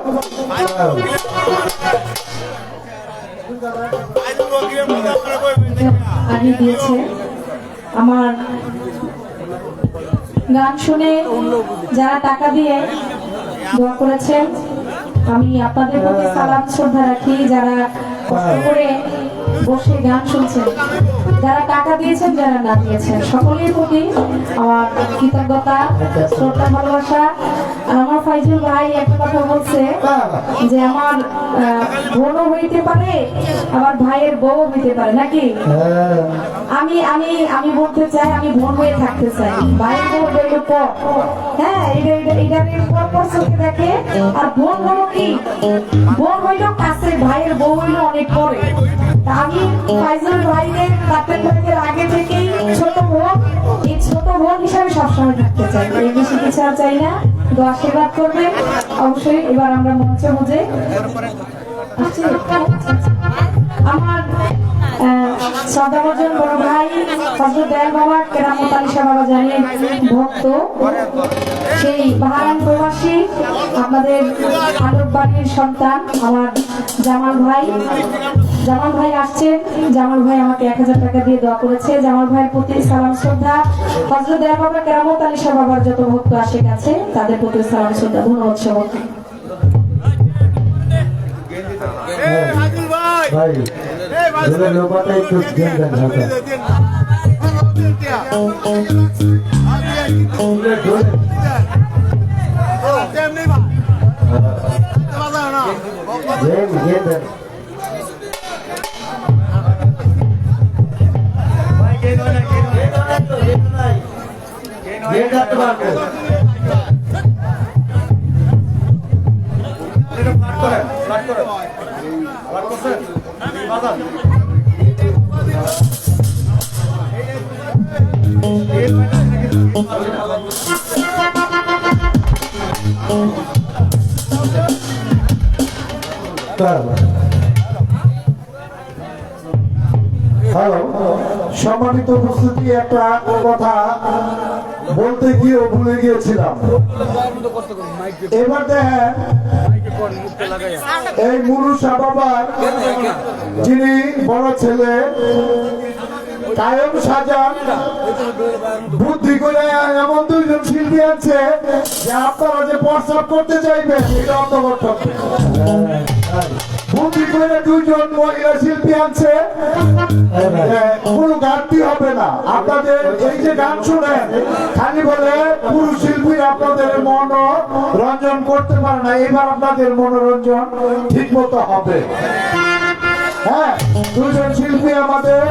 আগে দিয়েছে আমার গান শুনে যারা টাকা দিয়ে দোয়া করেছেন, আমি আপনাদের প্রতি সালাম শ্রদ্ধা রাখি। যারা কষ্ট করে বসে গান শুনছেন, যারা টাকা দিয়েছেন, যারা না দিয়েছেন, সকলের প্রতি আমার কৃতজ্ঞতা, শ্রদ্ধা, ভালোবাসা। আর আমার ফাইজুল ভাই একটা কথা বলছে যে আমার বোনও হইতে পারে, আমার ভাইয়ের বউ হইতে পারে, নাকি? আমি আমি আমি বলতে চাই, আমি বোন হয়ে থাকতে চাই। ভাইয়ের বউ হইল পর, হ্যাঁ, এটা পর চোখে দেখে। আর বোন হলো কি? বোন হইল কাছে, ভাইয়ের বউ হইল অনেক পরে। তা আমি ফাইজুল ভাইয়ের বাপের ভাইয়ের আগে থেকেই ছোট বোন, এই ছোট বোন হিসাবে সবসময় থাকতে চাই। এই বেশি কিছু আর চাই না। তো আশীর্বাদ করবে অবশ্যই। এবার আমরা মঞ্চে বুঝে আমার শ্রদ্ধাভাজন বড় ভাই হযরত দয়াল বাবা কেরামত আলী শাহ বাবা জানের ভক্ত, সেই বাহারান প্রবাসী আপনাদের আলোক বাড়ির সন্তান আমার জামাল ভাই। জামাল ভাই আসছেন। জামাল ভাই আমাকে 1000 টাকা দিয়ে দোয়া করেছে। জামাল ভাইয়ের প্রতি সালাম শ্রদ্ধা। হযরত দয়াল বাবা কেরামত আলী শাহ বাবার যত ভক্ত আশিক আছে তাদের প্রতি সালাম শ্রদ্ধা। ধন্যবাদ সবাইকে। ভাই লোকটা একটু দেন ঢাকা হ্যালো, সম্মানিত উপস্থিতি, একটা কথা বলতে গিয়েও ভুলে গিয়েছিলাম। এবার দেখেন, এই মুরুষা বাবার যিনি বড় ছেলে কায়ম সাজান বুদ্ধি করে এমন 2 জন শিল্পী আছে যে আপনারা যে প্রস্তাব করতে চাইবেন এটা অন্তর্গত বুদ্ধি করে 2 জন মহিলা শিল্পী আছে, কোনো ঘাটতি হবে না। আপনাদের এই যে গান শুনেন, খালি বলে পুরুষ শিল্পী আপনাদের মনোরঞ্জন করতে পারে না, এবার আপনাদের মনোরঞ্জন ঠিক মতো হবে। হ্যাঁ, 2 জন শিল্পী আমাদের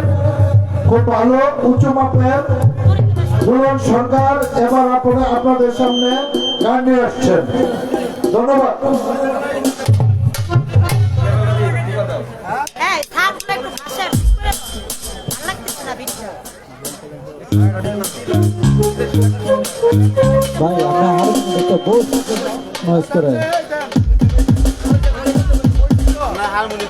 খুব ভালো উচ্চ মাপের। দুলন সরকার এবার আপনাদের সামনে গান নিয়ে আসছেন। ধন্যবাদ। ভাই আপনার একটা বহুত নয়েজ করে হারমোনি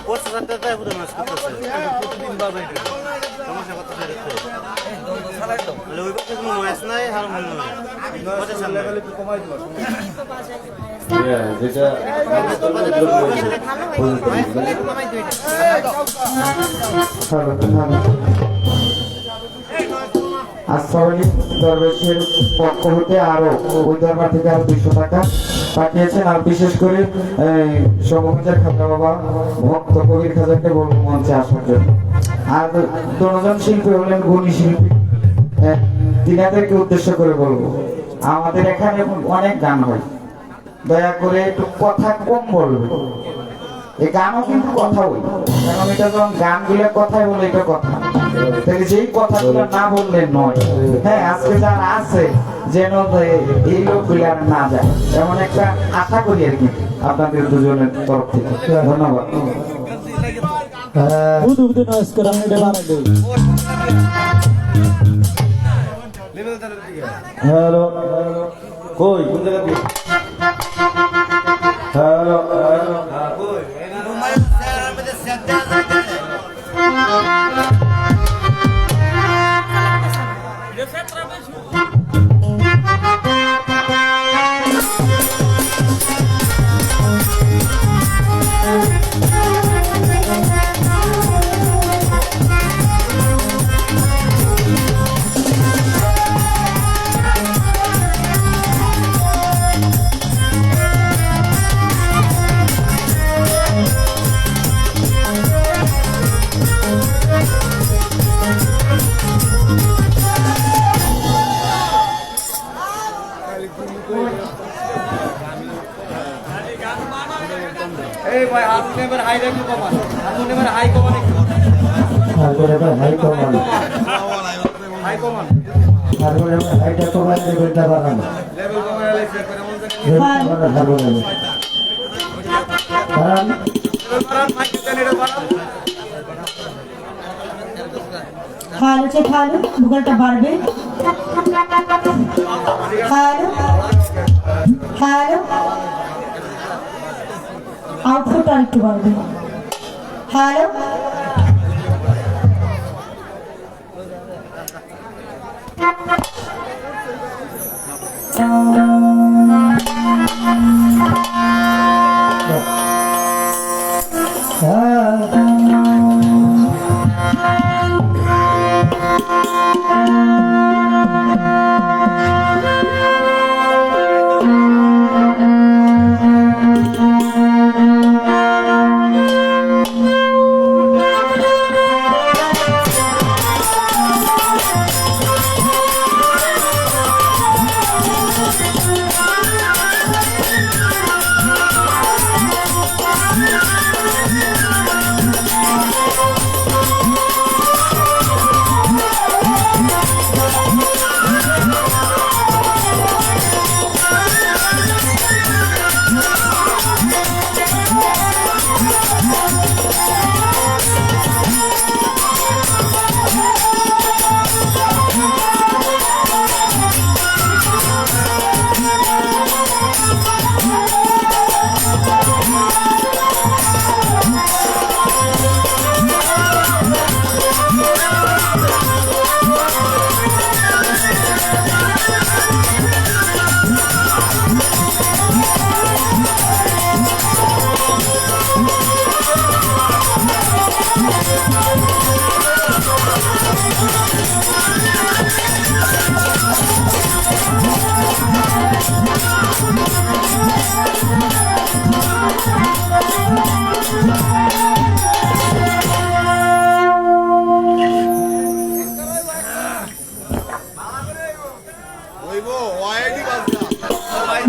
দরবেশের পক্ষ হতে আরো ওই দরবার থেকে আরো 200 টাকা পাঠিয়েছেন। আর বিশেষ করে সমুদ্রের খাতা বাবা ভক্ত কবির খাজাকে বলবো মঞ্চে আসার জন্য। আর দুজন শিল্পী হলেন গুণী শিল্পী, তিনাদেরকে উদ্দেশ্য করে বলবো আমাদের এখানে অনেক গান হয়, দয়া করে একটু কথা কম বলবে। এই গানও কিন্তু কথা বলি, কারণ এটা যখন গান গুলো কথাই বলে এটা কথা, তাহলে যেই কথাগুলো না বললে নয়। হ্যাঁ, আজকে যারা আছে যেন এই লোকগুলি আর না যায়, এমন একটা আশা করি আর কি আপনাদের দুজনের তরফ থেকে। ধন্যবাদ। বুধু বুধু নয়েস করে আমি এটা বানাই দেই। হ্যালো কই কোন জায়গা দিয়ে? হ্যালো কই এই ভাই আপনি এবার হাই রাখুন কমান, আপনি এবার হাই কমান একটু তারপরে হাই কমান, হাই কমান তারপরে হাইটা কমান লেভেলটা বাড়ানো, লেভেল কমান এলাইছে করে মন থেকে কারণ বাড়ান মাইক দেন এটা বাড়ান। খালো চে খালো, ভূগোলটা বাড়বে। খালো খালো, আউটপুট আর একটু বাড়বে। হ্যালো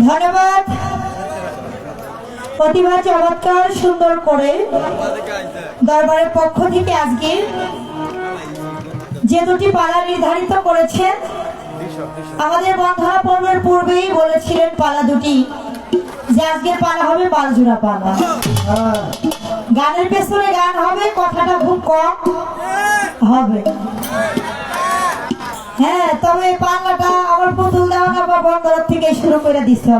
ধন্যবাদ। প্রতিভা চমৎকার সুন্দর করে দরবারের পক্ষ থেকে আজকে যে দুটি পালা নির্ধারিত করেছেন, আমাদের বন্ধনা পর্বের পূর্বেই বলেছিলেন পালা দুটি, যে আজকের পালা হবে বালজোড়া পালা। গানের পেছনে গান হবে, কথাটা খুব কম হবে। হ্যাঁ, তবে পালাটা আমার পুতুল দেওয়া বা বন্দরের থেকে শুরু করে দিচ্ছে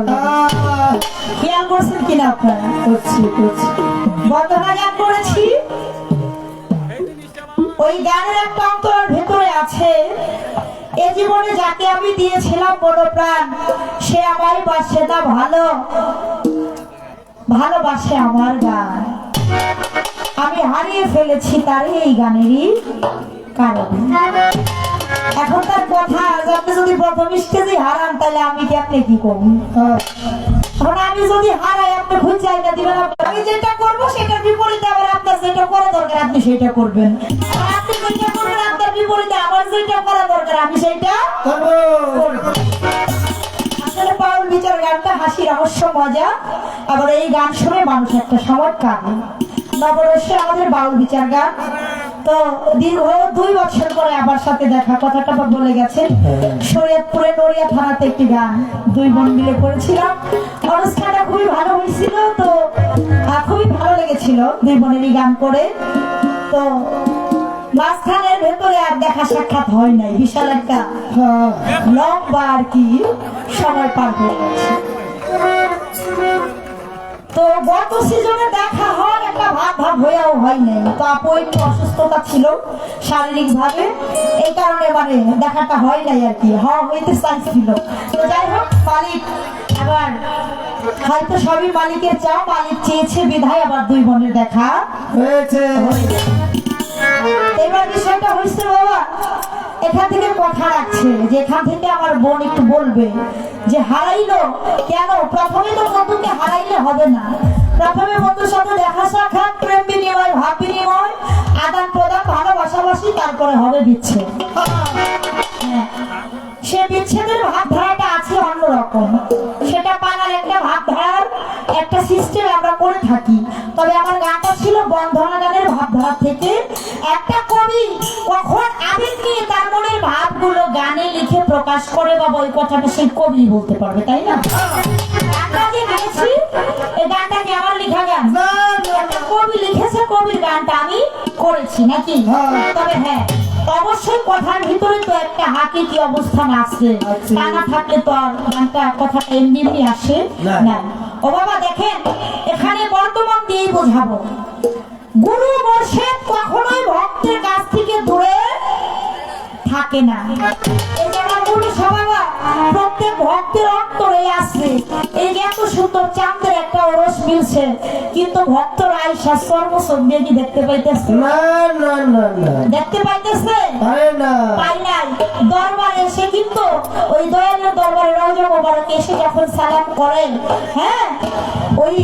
খেয়াল করছেন কিনা আপনারা? করছি বন্দনা গান করেছি, ওই গানের একটা অন্তরের ভেতরে আছে, এ জীবনে যাকে আমি দিয়েছিলাম মনোপ্রাণ সে আমায় বাসে না ভালো, ভালোবাসে আমার গান, আমি হারিয়ে ফেলেছি তার এই গানেরই কারণে। এখন তার কথা আপনি যদি প্রথম স্টেজে হারান তাহলে আমি কি আপনি কি করবো? এখন আমি যদি হারাই আপনি খুঁজ জায়গা দিবেন, আমি যেটা করবো সেটার বিপরীতে আবার আপনার যেটা করা দরকার আপনি সেটা করবেন, আর আপনি যেটা করবেন আপনার বিপরীতে আমার যেটা করা দরকার আমি সেটা করবো। আসলে পাউল বিচার গানটা হাসি রহস্য মজা, আবার এই গান শুনে মানুষ একটা সময় কাঁদে। নবরসে আমাদের বাউল বিচার গান, তো দীর্ঘ 2 বছর পরে আবার সাথে দেখা, কথাটা বলে গেছেন। শরীয়তপুরে নড়িয়া থানাতে একটি গান 2 বোন মিলে করেছিলাম, অনুষ্ঠানটা খুবই ভালো হয়েছিল, তো খুবই ভালো লেগেছিল 2 বোনেরই গান করে। তো মাঝখানের ভেতরে আর দেখা সাক্ষাৎ হয় নাই, বিশাল একটা লম্বা আর কি সময় পার হয়ে গেছে। তো গত সিজনে দেখা হয় একটা ভাব হয়েও হয় নাই, তো আপু একটু অসুস্থতা ছিল শারীরিক ভাবে, এই কারণে মানে দেখাটা হয় নাই আর কি, হইতে চাইছিল। তো যাই হোক, মালিক আবার হয়তো সবই মালিকের চাও, মালিক চেয়েছে বিধায় আবার 2 বোনের দেখা হয়েছে। এবার বিষয়টা হয়েছে বাবা, এখান থেকে কথা রাখছে যে এখান থেকে আমার বোন একটু বলবে যে হারাইলো কেন। প্রথমে তো বন্ধুকে হারাইলে হবে না, প্রথমে বন্ধুর সাথে দেখা সাক্ষাৎ, প্রেম বিনিময়, ভাব বিনিময়, আদান প্রদান, ভালোবাসাবাসি, তারপরে হবে বিচ্ছেদ। হ্যাঁ, সে বিচ্ছেদের ভাবধারাটা আছে অন্যরকম, সেটা পানার একটা ভাবধারার একটা সিস্টেম আমরা করে থাকি। তবে আমার গানটা ছিল বন্ধনা গানের ভাবধারা থেকে। একটা কবি কখন আবেগ নিয়ে তার মনের ভাবগুলো গানে লিখে প্রকাশ করে বাবা, ওই কথাটা সেই কবি বলতে পারবে, তাই না? গানটা যে গেয়েছি, এই গানটা কি আমার লেখা গান? একটা কবি লিখেছে, কবির গানটা আমি করেছি নাকি? তবে হ্যাঁ, অবশ্যই কথার ভিতরে তো একটা হাকিকি অবস্থান আছে, তা না থাকলে তো আর গানটা কথাটা এমনি এমনি আসে না। ও বাবা দেখেন, এখানে বর্তমান দিয়েই বোঝাবো, গুরু মোর্শেদ কখনোই ভক্তের কাছ থেকে দূরে থাকে না। এই যারা গুরু সবাবা প্রত্যেক ভক্তের অন্তরে আছে, এই যে এত সুন্দর চাঁদের একটা ওরস মিলছে, কিন্তু ভক্তর আয়সা সর্বসঙ্গে কি দেখতে পাইতেছে? না না না না, দেখতে পাইতেছে পারে না, পাই নাই। দরবারে এসে কিন্তু ওই দয়ালের দরবারে রওজা মোবারকে এসে যখন সালাম করেন, হ্যাঁ, ওই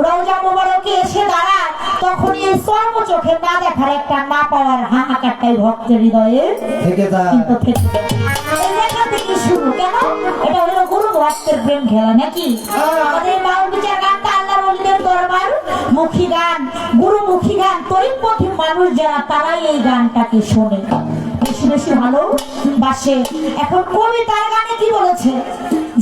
রওজা মোবারকে এসে দাঁড়ায়, তখন এই চর্ম চোখে না দেখার একটা না পাওয়ার হাহাকারটাই ভক্তের হৃদয়ে থেকে তা কিন্তু থেকে এই জায়গা থেকে শুরু। কেন? এটা হলো গুরু ভক্তের প্রেম খেলা নাকি? আমাদের বাউল বিচার গানটা আল্লাহর ওলিদের দরবার মুখী গান, গুরুমুখী গান, তরিপথী মানুষ যারা তারাই এই গানটাকে শোনে, বেশি বেশি ভালোবাসে। এখন কবি তার গানে কি বলেছে?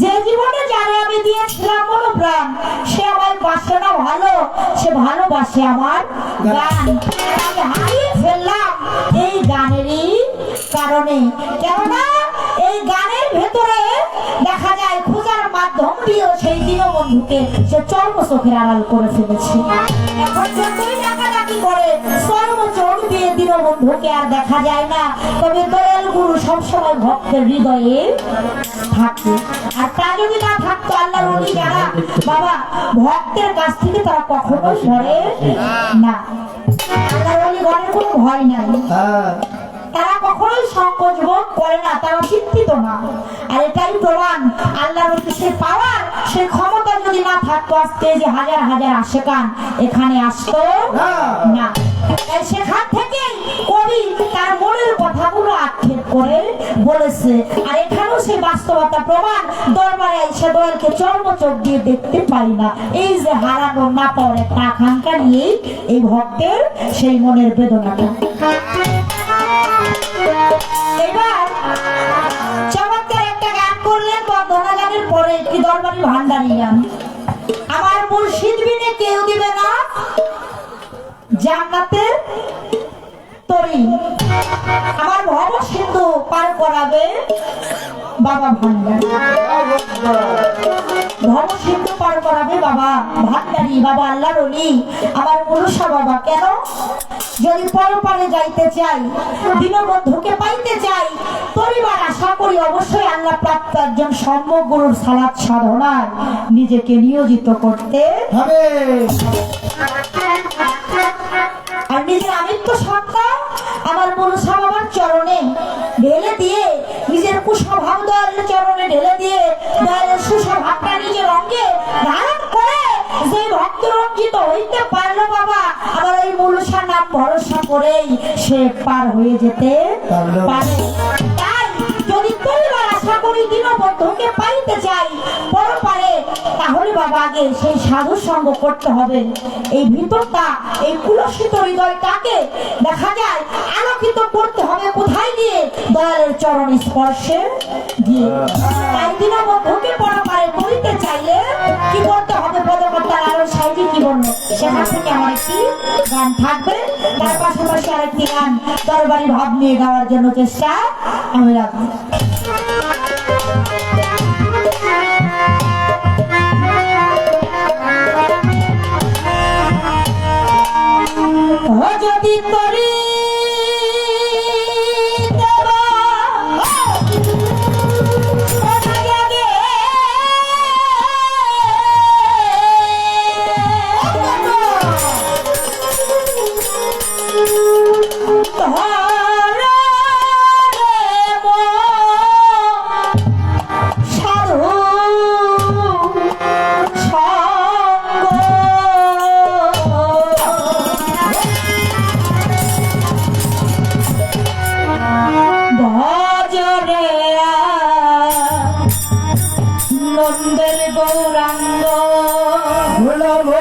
যে জীবনে যারা আমি দিয়েছিলাম মনোপ্রাণ সে আমার বাসে না ভালো, সে ভালোবাসে আমার গান, আমি হারিয়ে ফেললাম এই গানেরই কারণে। কেননা এই গানের ভেতরে দেখা যায় খোঁজার মাধ্যম দিয়েও সেই দীনবন্ধুকে সে চর্ম চোখের আড়াল করে ফেলেছে। এখন যতই ডাকাডাকি করে চর্ম চোখ দিয়ে দীনবন্ধুকে আর দেখা যায় না, তবে দয়াল গুরু সবসময় ভক্তের হৃদয়ে থাকে। আর তা যদি না থাকতো, আল্লাহর ওলি যারা বাবা ভক্তের কাছ থেকে তারা কখনো সরে না। আল্লাহর ওলি গণের কোনো ভয় নাই, তারা কখনোই সংকোচ বোধ করে না, তারা চিন্তিত না। আর এটাই প্রমাণ আল্লাহর সে পাওয়ার, সে ক্ষমতা যদি না থাকতো আজকে যে হাজার হাজার আশেকান এখানে আসতো না। তাই সেখান থেকে কবি তার মনের কথাগুলো আক্ষেপ করে বলেছে। আর এখানেও সে বাস্তবতা প্রমাণ, দরবারে এসে দয়ালকে চর্ম চোখ দিয়ে দেখতে পাই না, এই যে হারানো না পাওয়ার একটা আকাঙ্ক্ষা নিয়েই এই ভক্তের সেই মনের বেদনাটা। এবার চমৎকার একটা গান করলেন বন্দনা গানের পরে একটি দরবারি ভান্ডারি গান, আমার মুর্শিদ বিনে কেউ দিবে না জান্নাতে। তো তরি আমার ভব সিন্ধু পার করাবে বাবা ভান্ডারী। ভব সিন্ধু পার করাবে বাবা ভান্ডারী, বাবা আল্লাহর ওলি আমার মনুষ্য বাবা। কেন? যদি পরপারে যাইতে চাই, দীনবন্ধুকে পাইতে চাই, তরিবার আশা করি অবশ্যই আল্লাহ প্রাপ্ত একজন সম্যক গুরুর সালাত সাধনায় নিজেকে নিয়োজিত করতে হবে। আর নিজের আমিত্ব সত্তা আমার মনুষ্য বাবার চরণে ঢেলে দিয়ে, নিজের কুস্বভাব দয়ালের চরণে ঢেলে দিয়ে, দয়ালের সুস্বভাবটা নিজের অঙ্গে ধারণ করে যে ভক্ত রঞ্জিত হইতে পারলো বাবা, আবার এই মনুষ্যার নাম ভরসা করেই সে পার হয়ে যেতে পারে। তাই যদি পরিবার আশা করি দীনবন্ধুকে পাইতে চাই পরপারে, তাহলে বাবা আগে সেই সাধু সঙ্গ করতে হবে। এই ভিতরটা, এই কুলসিত হৃদয়টাকে দেখা যায় আলোকিত করতে হবে কোথায় গিয়ে? দয়ালের চরণ স্পর্শে দিয়ে। তাই দীনবন্ধুকে পরপারে করিতে চাইলে কি করতে হবে? পদকর্তা লালন সাহেবজি কি বললো, সেখান থেকে আমার একটি গান থাকবে, তার পাশাপাশি আরেকটি গান দরবারি ভাব নিয়ে গাওয়ার জন্য চেষ্টা আমি রাখবো। যদি করি নন্দের গৌরাঙ্গ ভুলাবো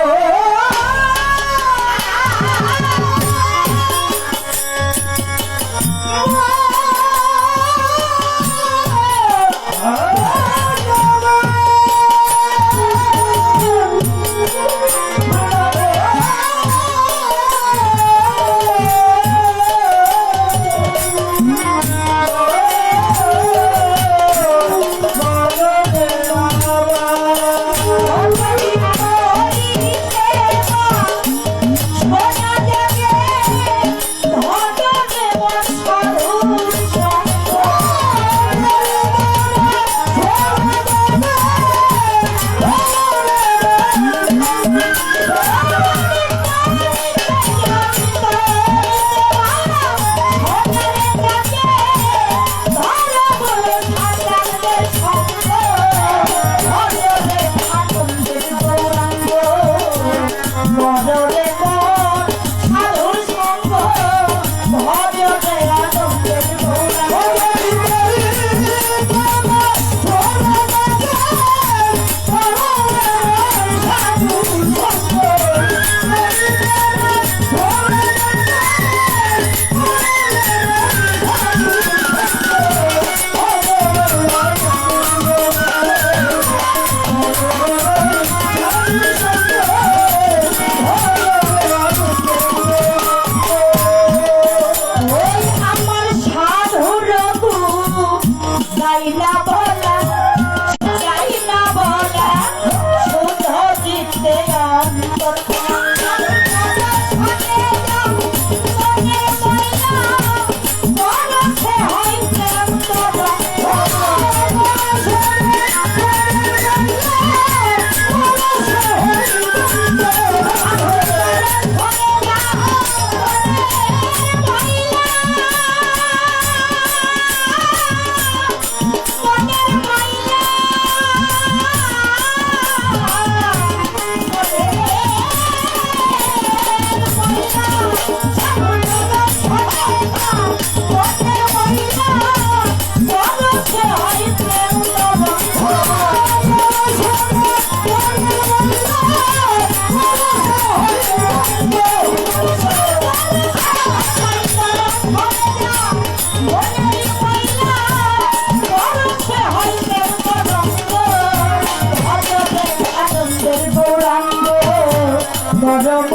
ধর্ম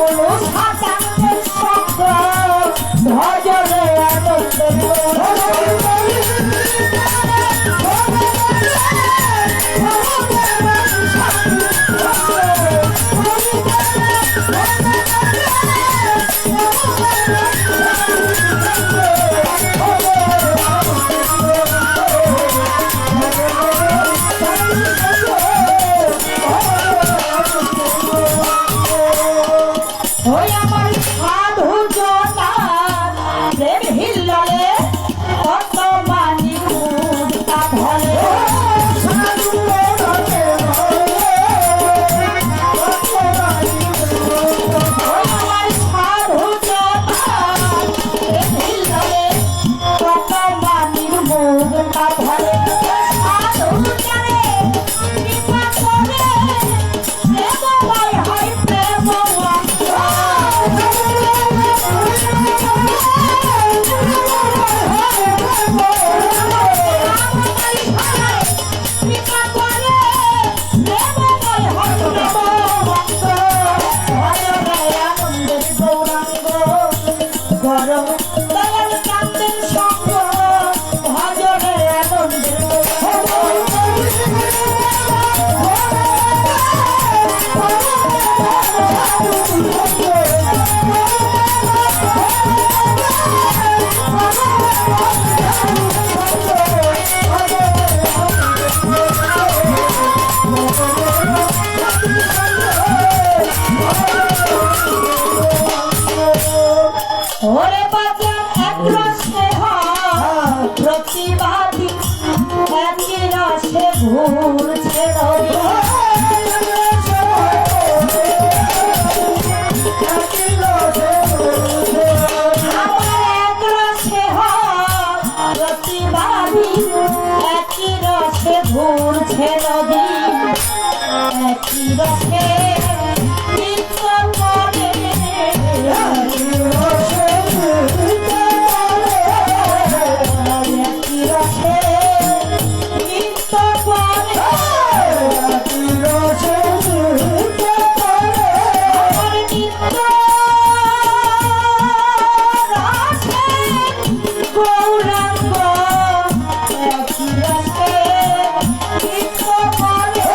সাজানোর সঙ্গ ভজরে ঘুরছে নদী আমার এক রসে প্রতিবাদী একই রসে ঘুরছে নদী একই রসে নৃত্য করে একই রসে নৃত্য করে আমার নিত্য রসে গৌরাঙ্গ একই রসে নৃত্য করে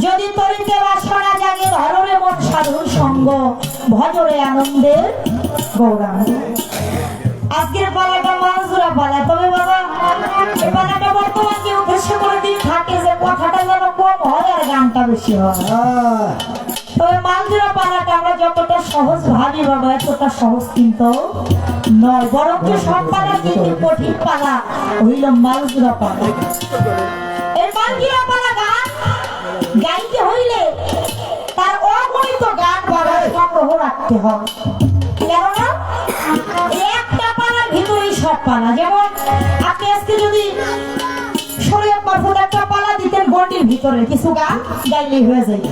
যদি তরিতে বাসনা জাগে ধররে মন সাধুর সঙ্গ ভজরে আনন্দের গৌরাঙ্গ আজকের পালাটা মানজুরা পালা তবে বাবা এই পালাটা বর্তমানকে উদ্দেশ্য করে দিয়ে থাকে যে কথাটা যেন কম হয় আর গানটা বেশি হয় তবে মানজুরা পালাটা আমরা যতটা সহজ ভাবি বাবা এতটা সহজ কিন্তু নয় বরং সব পালা কিন্তু কঠিন পালা হইল মানজুরা পালা এই মানজুরা পালা গান গাইতে হইলে তার অগণিত গান বাবা সংগ্রহ রাখতে হবে কেননা একটা পালার ভিতরেই সব পালা যেমন আপনি আজকে যদি শরীয়ত মারফত একটা পালা দিতেন গন্ডির ভিতরে কিছু গান গাইলেই হয়ে যেত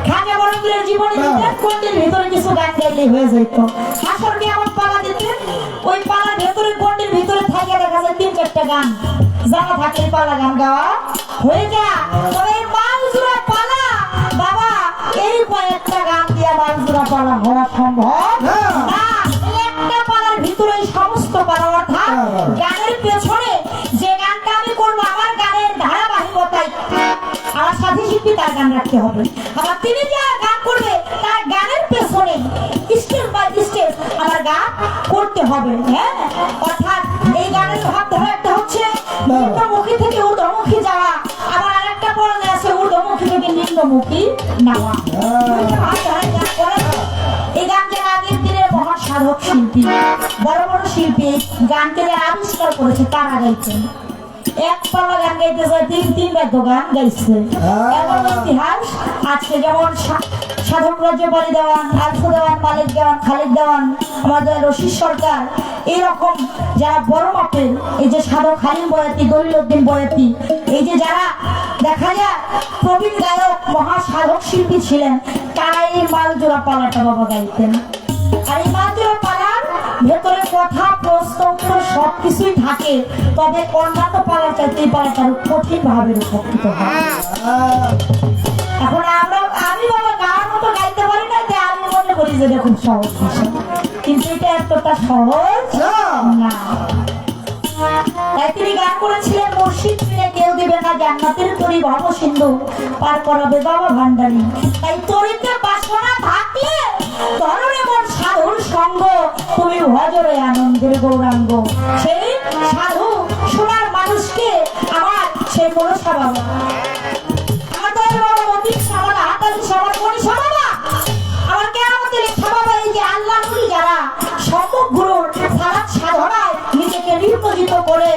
খাজা বরঙ্গের জীবনী দিতেন গন্ডির ভিতরে কিছু গান গাইলেই হয়ে যেত আসরকে এমন পালা দিতেন ওই পালার ভেতরে গন্ডির ভিতরে থাকে দেখা যায় 3-4টা গান জানা থাকলে পালা গান গাওয়া হয়ে যায় তবে এই মানজুরা পালা বাবা এই কয়েকটা গান দিয়ে মানজুরা পালা হওয়া সম্ভব না একটা পালার ভিতরে সমস্ত পালা অর্থাৎ গানের পেছনে যে গানটা আমি করবো আমার গানের ধারাবাহিকতায় আমার সাথী শিল্পী তার গান রাখতে হবে আবার তিনি যে গান করবে তার গানের পেছনে স্টেজ বাই স্টেজ আমার গান করতে হবে হ্যাঁ অর্থাৎ এই গানের ভাব ধরে একটা হচ্ছে নিম্নমুখী থেকে ঊর্ধ্বমুখী যাওয়া আবার আরেকটা পর্যায়ে আছে ঊর্ধ্বমুখী থেকে নিম্নমুখী নামা এই গানকে আগের দিনের মহান সাধক শিল্পী বড় বড় শিল্পী গানকে যারা আবিষ্কার করেছে তারা গাইছেন এক পালা গান গাইতে যায় 3-3 তো গান গাইছে এমন ইতিহাস আজকে যেমন সাধক রাজ্যপালী দেওয়ান আলফু দেওয়ান মালিক দেওয়ান খালিদ দেওয়ান আমাদের রশিদ সরকার এরকম যারা বড় মাপের এই যে সাধক হালিম বয়াতি দলিলউদ্দিন বয়াতি এই যে যারা দেখা যায় প্রবীণ গায়ক মহা সাধক শিল্পী ছিলেন তারা এই মালজোড়া পালাটা বাবা গাইতেন আর এই মালজোড়া পালার ভেতরে কথা প্রশ্ন উত্তর সবকিছুই থাকে তবে অন্যান্য পালার চাইতে এই পালাটা কঠিন ভাবে উপকৃত হয় এখন আমি বাবা গাওয়ার মতো গাইতে পারি না যে আমি মনে করি যে খুব সহজ বিষয় কিন্তু এটা এতটা সহজ না তাই তিনি গান করেছিলেন মুর্শিদ ফিরে কেউ দিবে না জান্নাতের তরি ভব সিন্ধু পার করাবে বাবা ভান্ডারী তাই তরিতে বাসনা থাকলে তরণে মন সাধুর সঙ্গ তুমি ভজরে আনন্দের গৌরাঙ্গ সেই সাধু সোনার মানুষকে আমার সেই মনসা বাবা আমার তো বাবা মন্দির সাবানা হাতালি সবার মনীষা বাবা আমার কেরামতের ইচ্ছা বাবা এই যে আল্লাহ নবী যারা সম্মুখ গুরুর সারাত সাধনায় নিজেকে নির্মজিত করে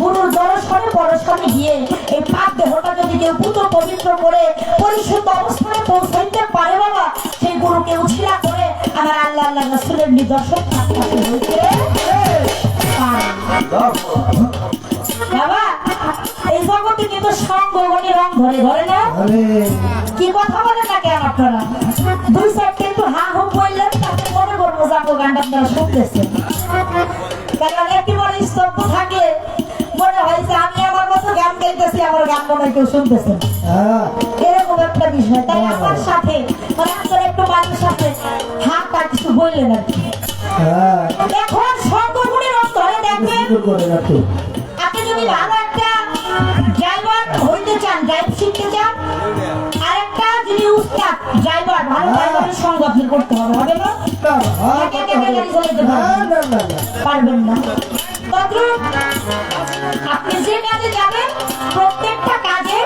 গুরুর দর্শনে পরশনে গিয়ে এই পাপ দেহটা যদি কেউ পুত পবিত্র করে পরিশুদ্ধ অবস্থানে পৌঁছাইতে পারে বাবা সেই গুরুকে উছিলা করে আমার আল্লাহ আল্লাহ রাসূলের নিদর্শন থাকতে হইতে পারে। বাবা এই জগতে কিন্তু সঙ্গ গণি রং ধরে ধরে না, কি কথা বলে না কেন আপনারা? দুই সাইডে একটু হা হো বললেন তাতে মনে করবো যাবো গানটা আপনারা শুনতেছেন। কারণ একেবারে স্তব্ধ থাকলে মনে হয় যে আমি আমার মতো গান গাইতেছি, আমার গান মনে হয় কেউ শুনতেছেন, এরকম একটা বিষয়। তাই আমার সাথে মানে আপনারা একটু মানুষের সাথে হাত পা কিছু বললেন আর কি। এখন সঙ্গগুলি রং ধরে দেখবেন, আপনি যদি ভালো একটা ড্রাইভার হইতে চান, ড্রাইভ শিখতে চান, আর একটা যিনি উস্তাদ ড্রাইভার, ভালো ড্রাইভারের সঙ্গ আপনি করতে হবে, হবে না? একা একা গাড়ি চালাতে পারবেন না। তদ্রূপ আপনি যে কাজে যাবেন প্রত্যেকটা কাজে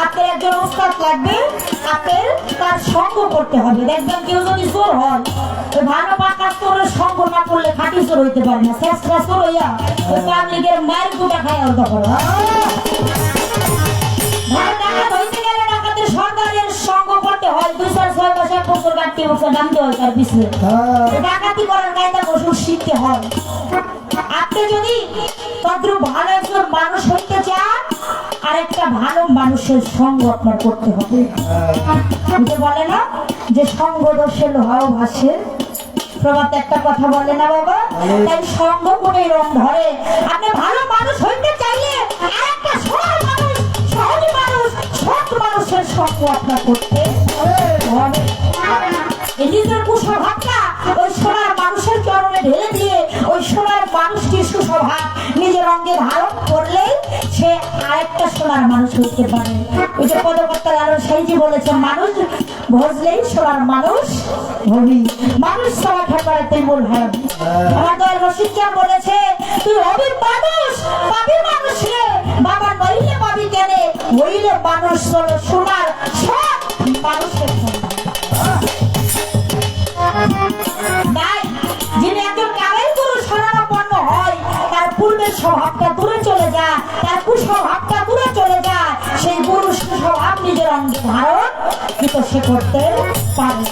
আপনার একজন উস্তাদ লাগবে, আপনার তার সঙ্গ করতে হবে। দেখবেন কেউ যদি চোর হয়, ওই ভালো পাকা চোরের সঙ্গ না করলে খাঁটি চোর হইতে পারে না, শেষরা চোর হইয়া ওই পাবলিকের মায়ের দুটা খায় অর্ধ করে। ভালো ডাকাত হইতে গেলে ডাকাতের সরকারের সঙ্গ করতে হয়, 2-6 মাস 1 বছর কাটতে বছর নামতে হয় তার পিছনে। ডাকাতি করার কায়দা কৌশল শিখতে হয়। আপনি যদি তদ্রুপ ভালো একজন মানুষ হইতে চান, আর একটা ভালো মানুষের সঙ্গ আপনার করতে হবে। যে বলে না যে সঙ্গ দোষে লোহাও ভাসে, প্রবাদ একটা কথা বলে না বাবা? তাই সঙ্গ করে রং ধরে। আপনি ভালো মানুষ হইতে চাইলে আর একটা সৎ মানুষ, সহজ মানুষ, সৎ মানুষের সঙ্গ আপনার করতে হবে। নিজের কুস্বভাবটা ওই সোনার মানুষের চরণে ঢেলে দিয়ে ওই সোনার মানুষটি সুস্বভাব নিজের অঙ্গে ধারণ করলেই সে আরেকটা সোনার মানুষ হইতে পারে। ওই যে পদকর্তা লালন সাইজি বলেছেন, মানুষ ভজলেই সোনার মানুষ হবি, মানুষ সবার ঠাকুরে তুই বল ভাব। আমার দয়াল রশিদ চাঁদ বলেছে, তুই হবি মানুষ, পাবি মানুষ রে বাবা, নইলে পাবি কেনে, হইলে মানুষ চলো সোনার সব মানুষের তাই যিনি একজন কামেল পুরুষ শরণাপন্ন হয়, তার পূর্বের স্বভাবটা দূরে চলে যায়, তার কুস্বভাবটা দূরে চলে যায়, সেই পুরুষ স্বভাব নিজের অঙ্গে ধারণ কিন্তু সে করতে পারে।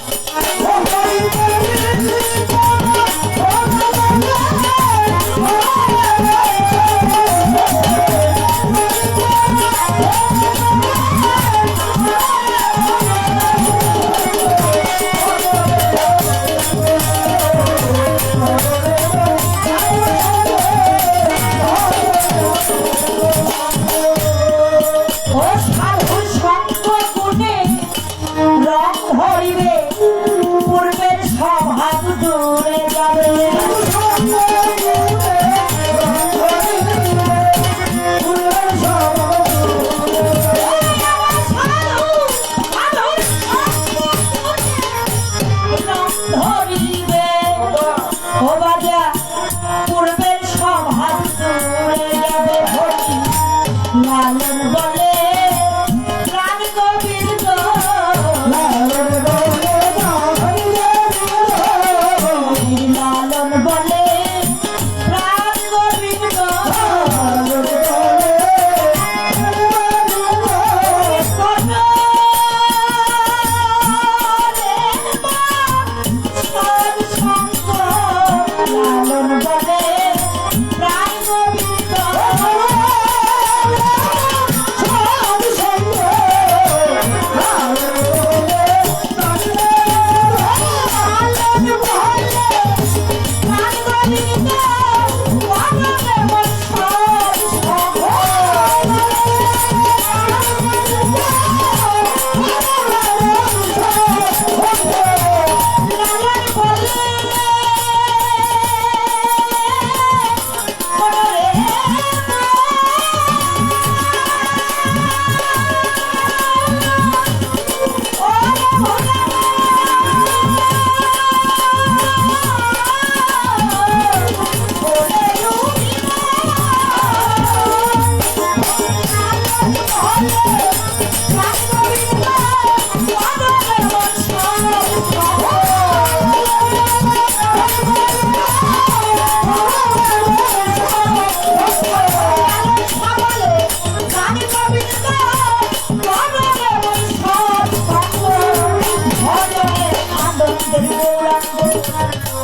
পূর্বের স্বভাব দূরে যাবে, পূর্বের স্বভাব দূরে যাবে। লালন বলে প্রাণ গোবিন্দ, লালন বলে প্রাণ গোবিন্দ, লালন বলে প্রাণ গোবিন্দ,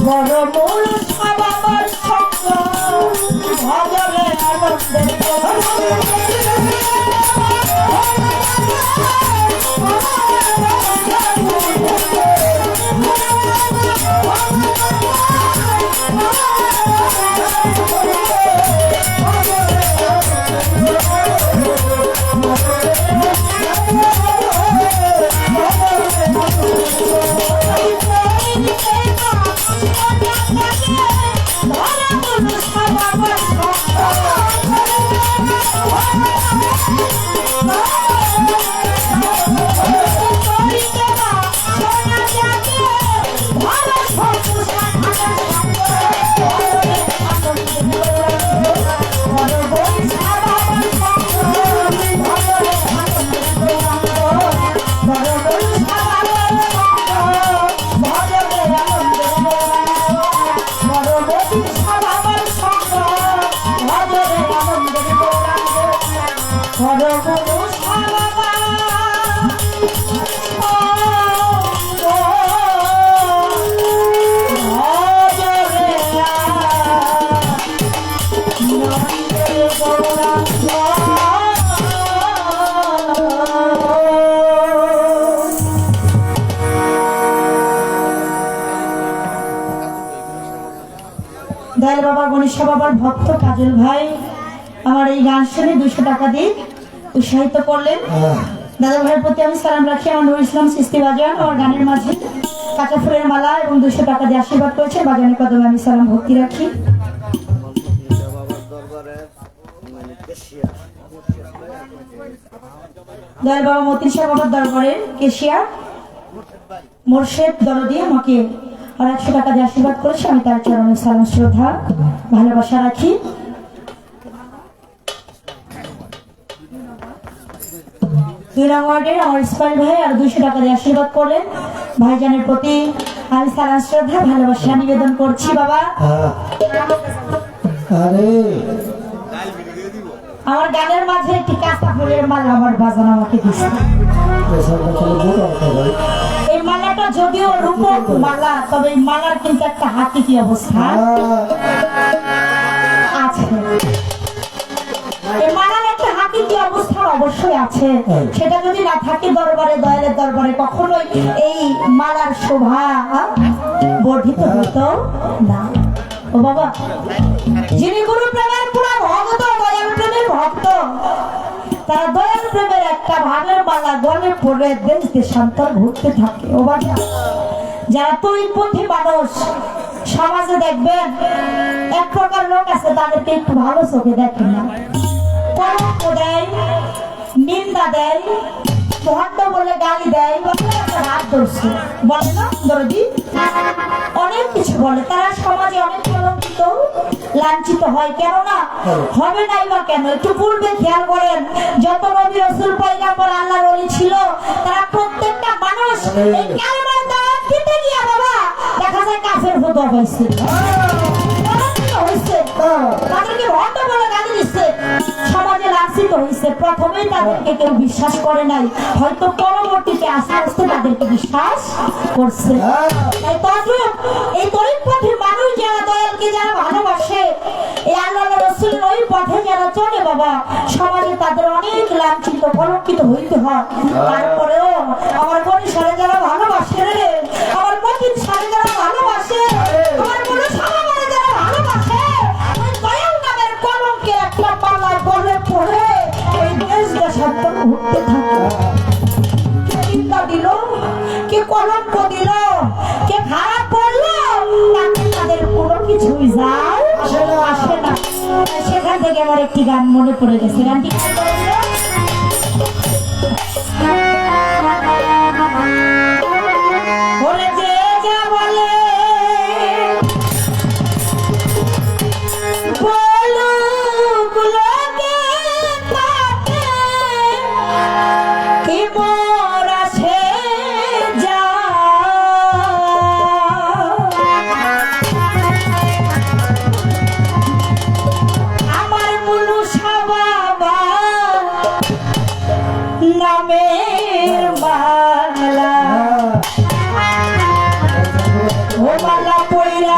বড় মূল বাবার সঙ্গ ভজলে আনন্দের দয়াল বাবা গণেশা বাবার ভক্ত কাজল ভাই আমার এই গান শুনে 200 টাকা দিয়ে উৎসাহিত করলেন। দাদা ভাইয়ের প্রতি আমি সালাম রাখি। আমার নুরুল ইসলাম সৃষ্টি বাজান আমার গানের মাঝে কাঁচা ফুলের মালা এবং 200 টাকা দিয়ে আশীর্বাদ করেছে। বাজানের কদমে আমি সালাম ভক্তি রাখি। দয়াল বাবা মতিন শাহ বাবার দরবারের কেশিয়ার মোর্শেদ দরদি আমাকে আর 100 টাকা দিয়ে আশীর্বাদ করেছে। আমি তার চরণে সালাম শ্রদ্ধা ভালোবাসা রাখি। দুই নং ওয়ার্ডের আমার ইসমাইল ভাই আর 200 টাকা দিয়ে আশীর্বাদ করলেন। ভাইজানের প্রতি আমি সালাম শ্রদ্ধা ভালোবাসা নিবেদন করছি। বাবা আরে আমার গানের মাঝে একটি কাঁচা ফুলের মালা আমার বাজান আমাকে দিচ্ছে। পেছনটা খেলে বুঝ অর্থ ভাই এই মালাটা যদিও রূপক মালা, তবে এই মালার কিন্তু একটা হাকিকি অবস্থা আছে। এই মালার একটা হাকিকি অবস্থা অবশ্যই আছে। সেটা যদি না থাকে দরবারে দয়ালের দরবারে কখনোই এই মালার শোভা বর্ধিত হতো না। ও বাবা, যিনি গুরু প্রেমের পুরা ভক্ত, দয়াল প্রেমের ভক্ত, তারা দয়াল প্রেমের একটা ভাগের মালা গলে পড়ে দেশ দেশান্তর ঘুরতে থাকে। ও বাবা, যারা তৈপন্থী মানুষ সমাজে দেখবেন এক প্রকার লোক আছে, তাদেরকে একটু ভালো চোখে দেখে না, কলঙ্ক দেয়, নিন্দা দেয়, ভণ্ড বলে গালি দেয়, হাত ধরছে বলে না দরদি, অনেক কিছু বলে। তারা সমাজে অনেক কলঙ্কিত লাঞ্ছিত হয়। কেন না হবে নাই বা কেন? একটু পূর্বে খেয়াল করেন, যত নবী রাসূল পয়গম্বর আল্লাহর ওলি ছিল, তারা প্রত্যেকটা মানুষ এই কালেমার দাওয়াত দিতে গিয়া বাবা দেখা যায় কাফের ফতোয়া পাইছে, হইছে, তাদেরকে ভণ্ড বলে গালি দিচ্ছে, সমাজে লাঞ্ছিত হইছে। প্রথমেই তাদেরকে কেউ বিশ্বাস করে নাই, হয়তো পরবর্তীতে আস্তে আস্তে তাদেরকে বিশ্বাস করছে। তাই তদ্রূপ এই তরিকপন্থীর মানুষ যারা দয়ালকে যারা ভালোবাসে, এই আল্লাহ রাসূলের ওই পথে যারা চলে বাবা, সমাজে তাদের অনেক লাঞ্ছিত কলঙ্কিত হইতে হয়। তারপরেও আমার গণেশরে যারা ভালোবাসে রে, আমার মতিন সারে যারা ভালোবাসে, আমার মনে সামারে যারা ভালোবাসে, ওই দয়াল নামের কলঙ্কের একটা পাল্লায় বলে পড়ে ওই দেশ দেশান্তর ঘুরতে থাকে। কে নিন্দা দিল, কে কলঙ্ক দিল, কে খারাপ করলো, তাতে তাদের কোনো কিছুই যায় আসে না। সেখান থেকে আমার একটি গান মনে পড়ে গেছে। গানটি কি বলছে? বলে যে যা বলে বলুক লোকে তাতে কি মোর আসে আমার মুনুষা বাবা নামের মালা, ও মালা পইরা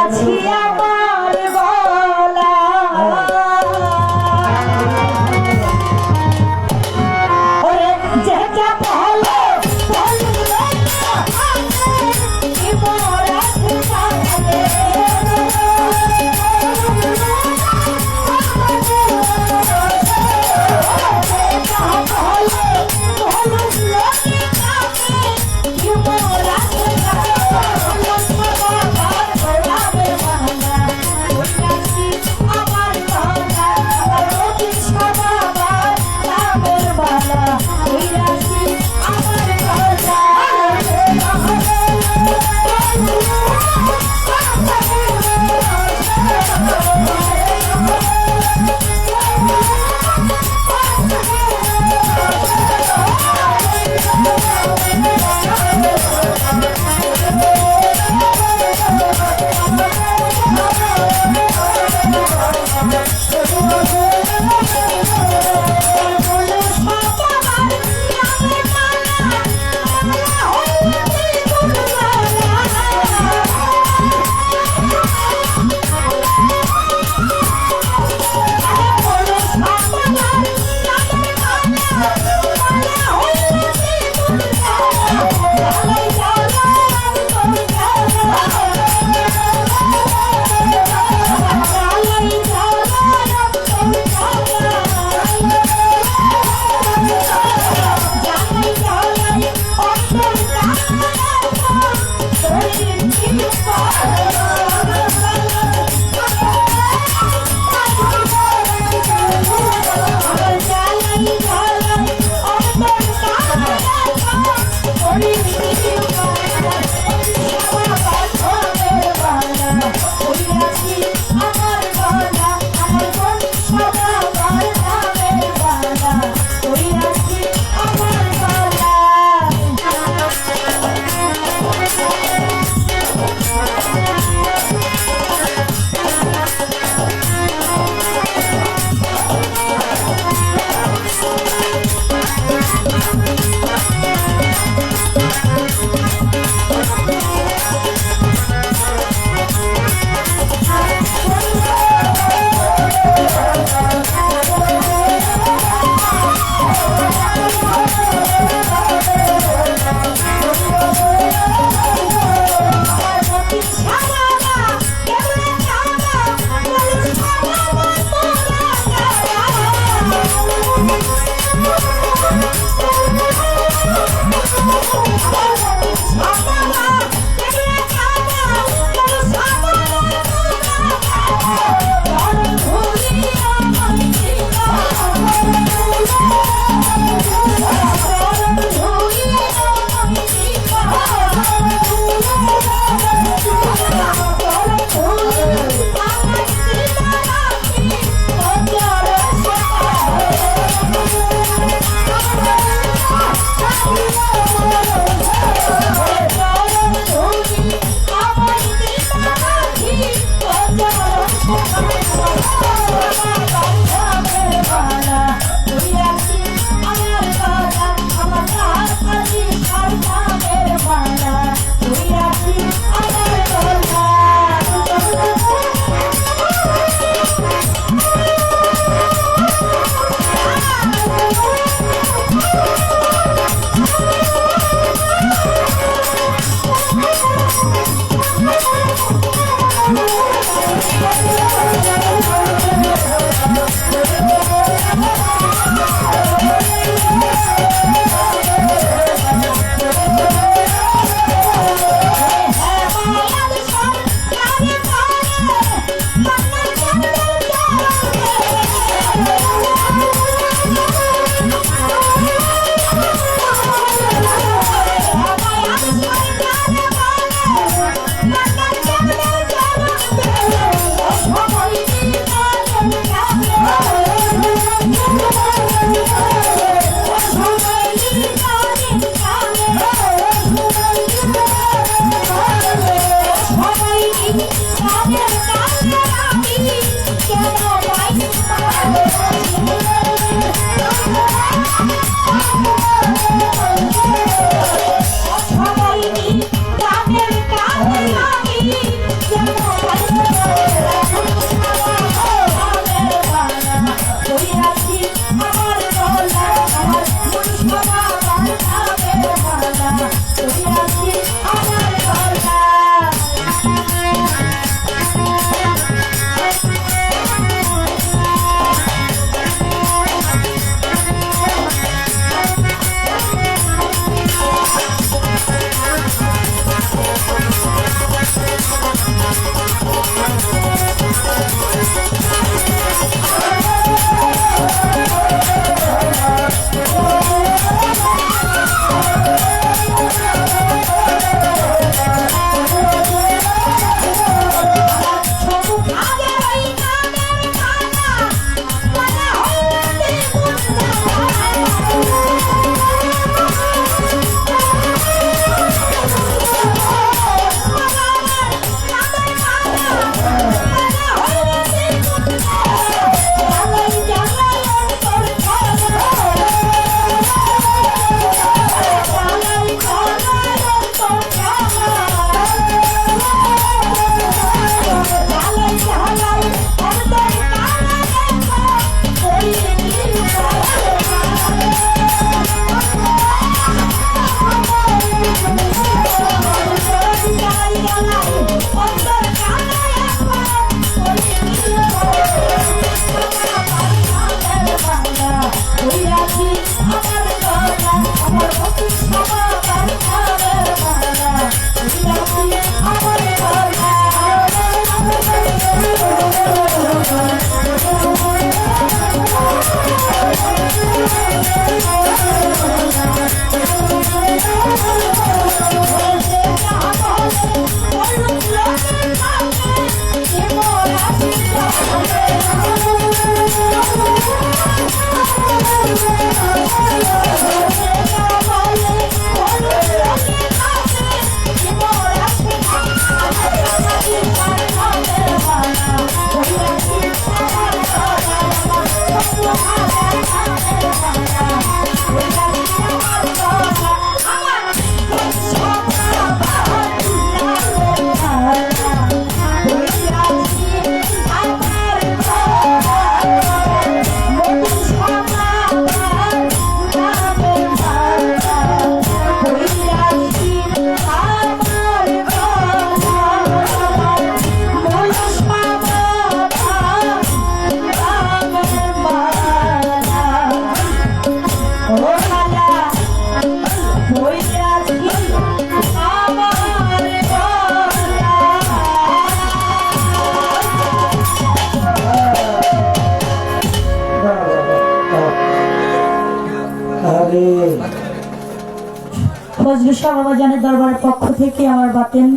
ফজলু শাহ বাবাজানের দরবারের পক্ষ থেকে আমার বাতেন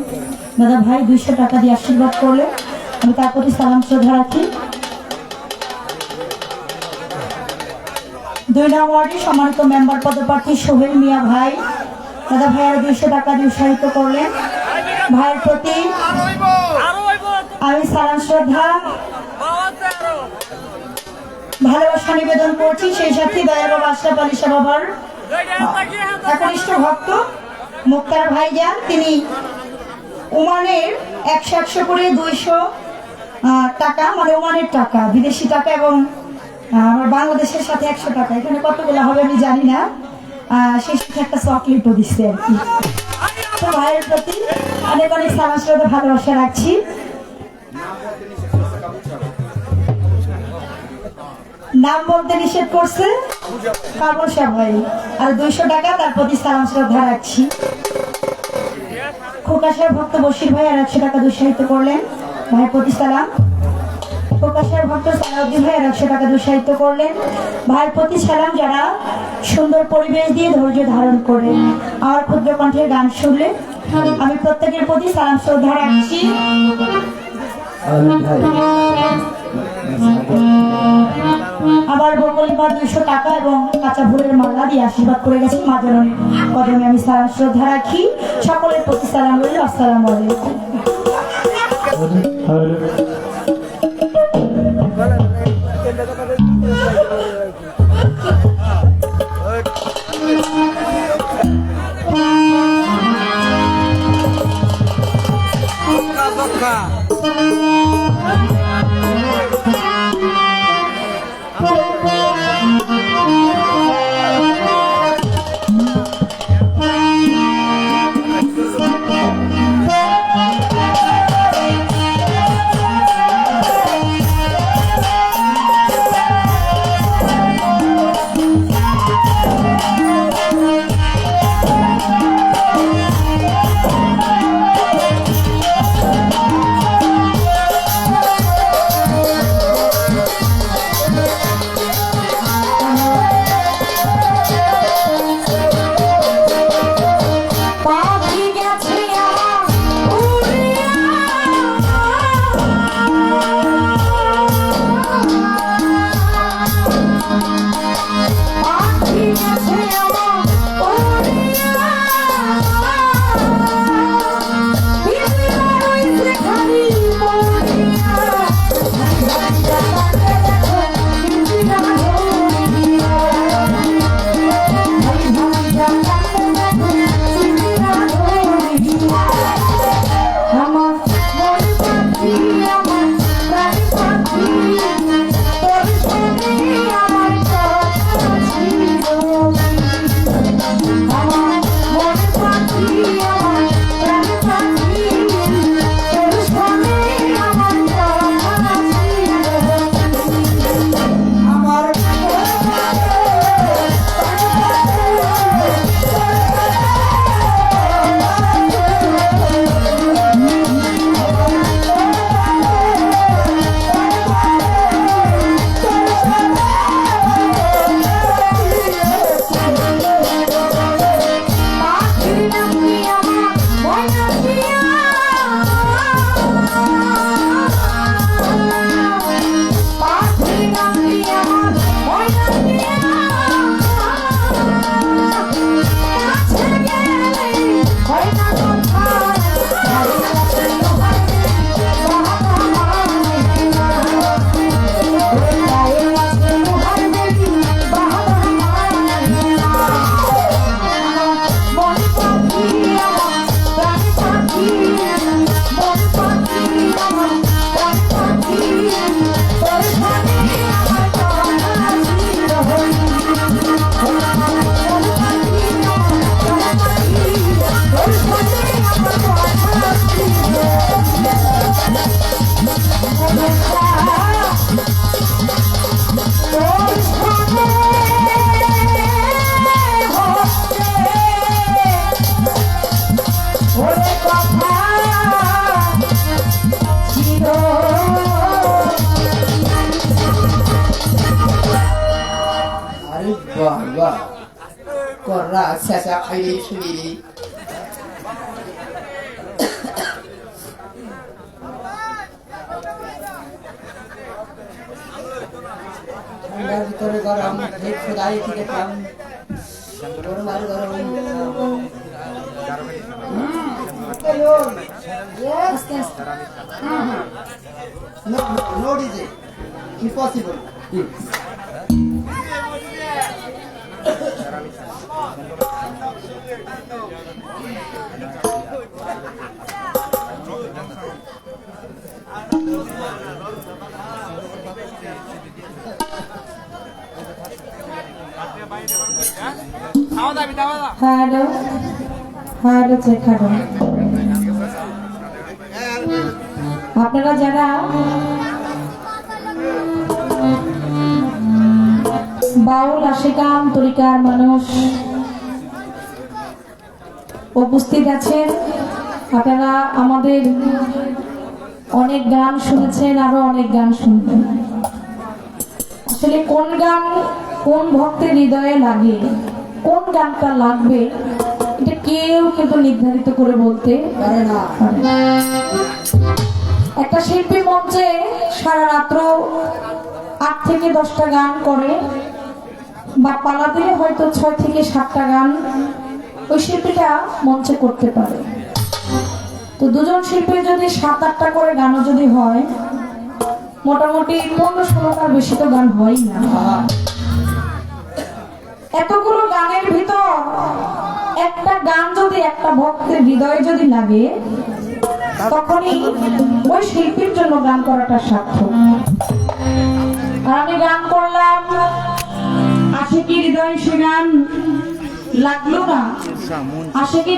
দাদা ভাই 200 টাকা দিয়ে আশীর্বাদ করলে আমি তার প্রতি সালাম শ্রদ্ধা রাখি। 2 নং ওয়ার্ডের সম্মানিত মেম্বার পদপ্রার্থী সোহেল মিয়া ভাই দাদা ভাই আরো 200 টাকা দিয়ে উৎসাহিত করলেন। ভাইয়ের প্রতি আমি সালাম শ্রদ্ধা ভালোবাসা নিবেদন করছি সেই সাথে দয়াল বাবা আশরাফ আলী শাহ বাবার একনিষ্ঠ ভক্ত মুক্তার ভাইজান, তিনি ওমানের 100 করে 200 টাকা, মানে ওমানের টাকা, বিদেশি টাকা এবং আমার বাংলাদেশের সাথে 100 টাকা, এখানে কতগুলো হবে আমি জানি না, সেই সাথে একটা চকলেটও দিচ্ছে আর কি। তো ভাইয়ের প্রতি অনেক অনেক সালাম শ্রদ্ধা ভালোবাসা রাখছি। নাম বলতে নিষেধ করছে কাবসা ভাই, আর 200 টাকা তার প্রতি সালাম শ্রদ্ধা রাখছি। খোকাশার ভক্ত বশির ভাই আর 100 টাকা দুঃসাহিত করলেন, ভাইয়ের প্রতি সালাম। খোকাশার ভক্ত সালাউদ্দিন ভাই আর 100 টাকা দুঃসাহিত করলেন, ভাইয়ের প্রতি সালাম। যারা সুন্দর পরিবেশ দিয়ে ধৈর্য ধারণ করে আমার ক্ষুদ্র কণ্ঠের গান শুনলে আমি প্রত্যেকের প্রতি সালাম শ্রদ্ধা রাখছি। আবার বকলিমা 200 টাকা এবং কাঁচা ফুলের মালা দিয়ে আশীর্বাদ করে গেছি মা জননীর কদমে আমি সালাম শ্রদ্ধা রাখি। সকলের প্রতি সালাম রইল, আসসালামু আলাইকুম। বাবা কররা শেষা খাইলে শুনিলি ঠান্ডার ভিতরে গরম ঠিক খোদাই থেকে খাম গরম আর গরম আস্তে আস্তে নো ডিজে ইম্পসিবল খাওয়া দাবি দাওয়া দাও হ্যালো হ্যালো চেক হারো আপনারা যারা বাউল আশিকাম তরিকার মানুষ উপস্থিত আছেন, আপনারা আমাদের অনেক গান শুনেছেন, আরো অনেক গান শুনবেন। আসলে কোন গান কোন ভক্তের হৃদয়ে লাগে, কোন গানটা লাগবে, এটা কেউ কিন্তু নির্ধারিত করে বলতে পারে না। পারে না। একটা শিল্পী মঞ্চে সারা রাত্র 8 থেকে 10টা গান করে, বা পালা দিলে হয়তো 6 থেকে 7টা গান ওই শিল্পীটা মঞ্চে করতে পারে। তো দুজন শিল্পীর যদি 7-8টা করে গানও যদি হয়, মোটামুটি 15-16টার বেশি তো গান হয়ই না। এতগুলো গানের ভিতর একটা গান যদি একটা ভক্তের হৃদয়ে যদি লাগে, তখনই ওই শিল্পীর জন্য গান করাটা সার্থক। আর আমি গান করলাম, আশিকি হৃদয় সে গান লাগলো না, আশিকি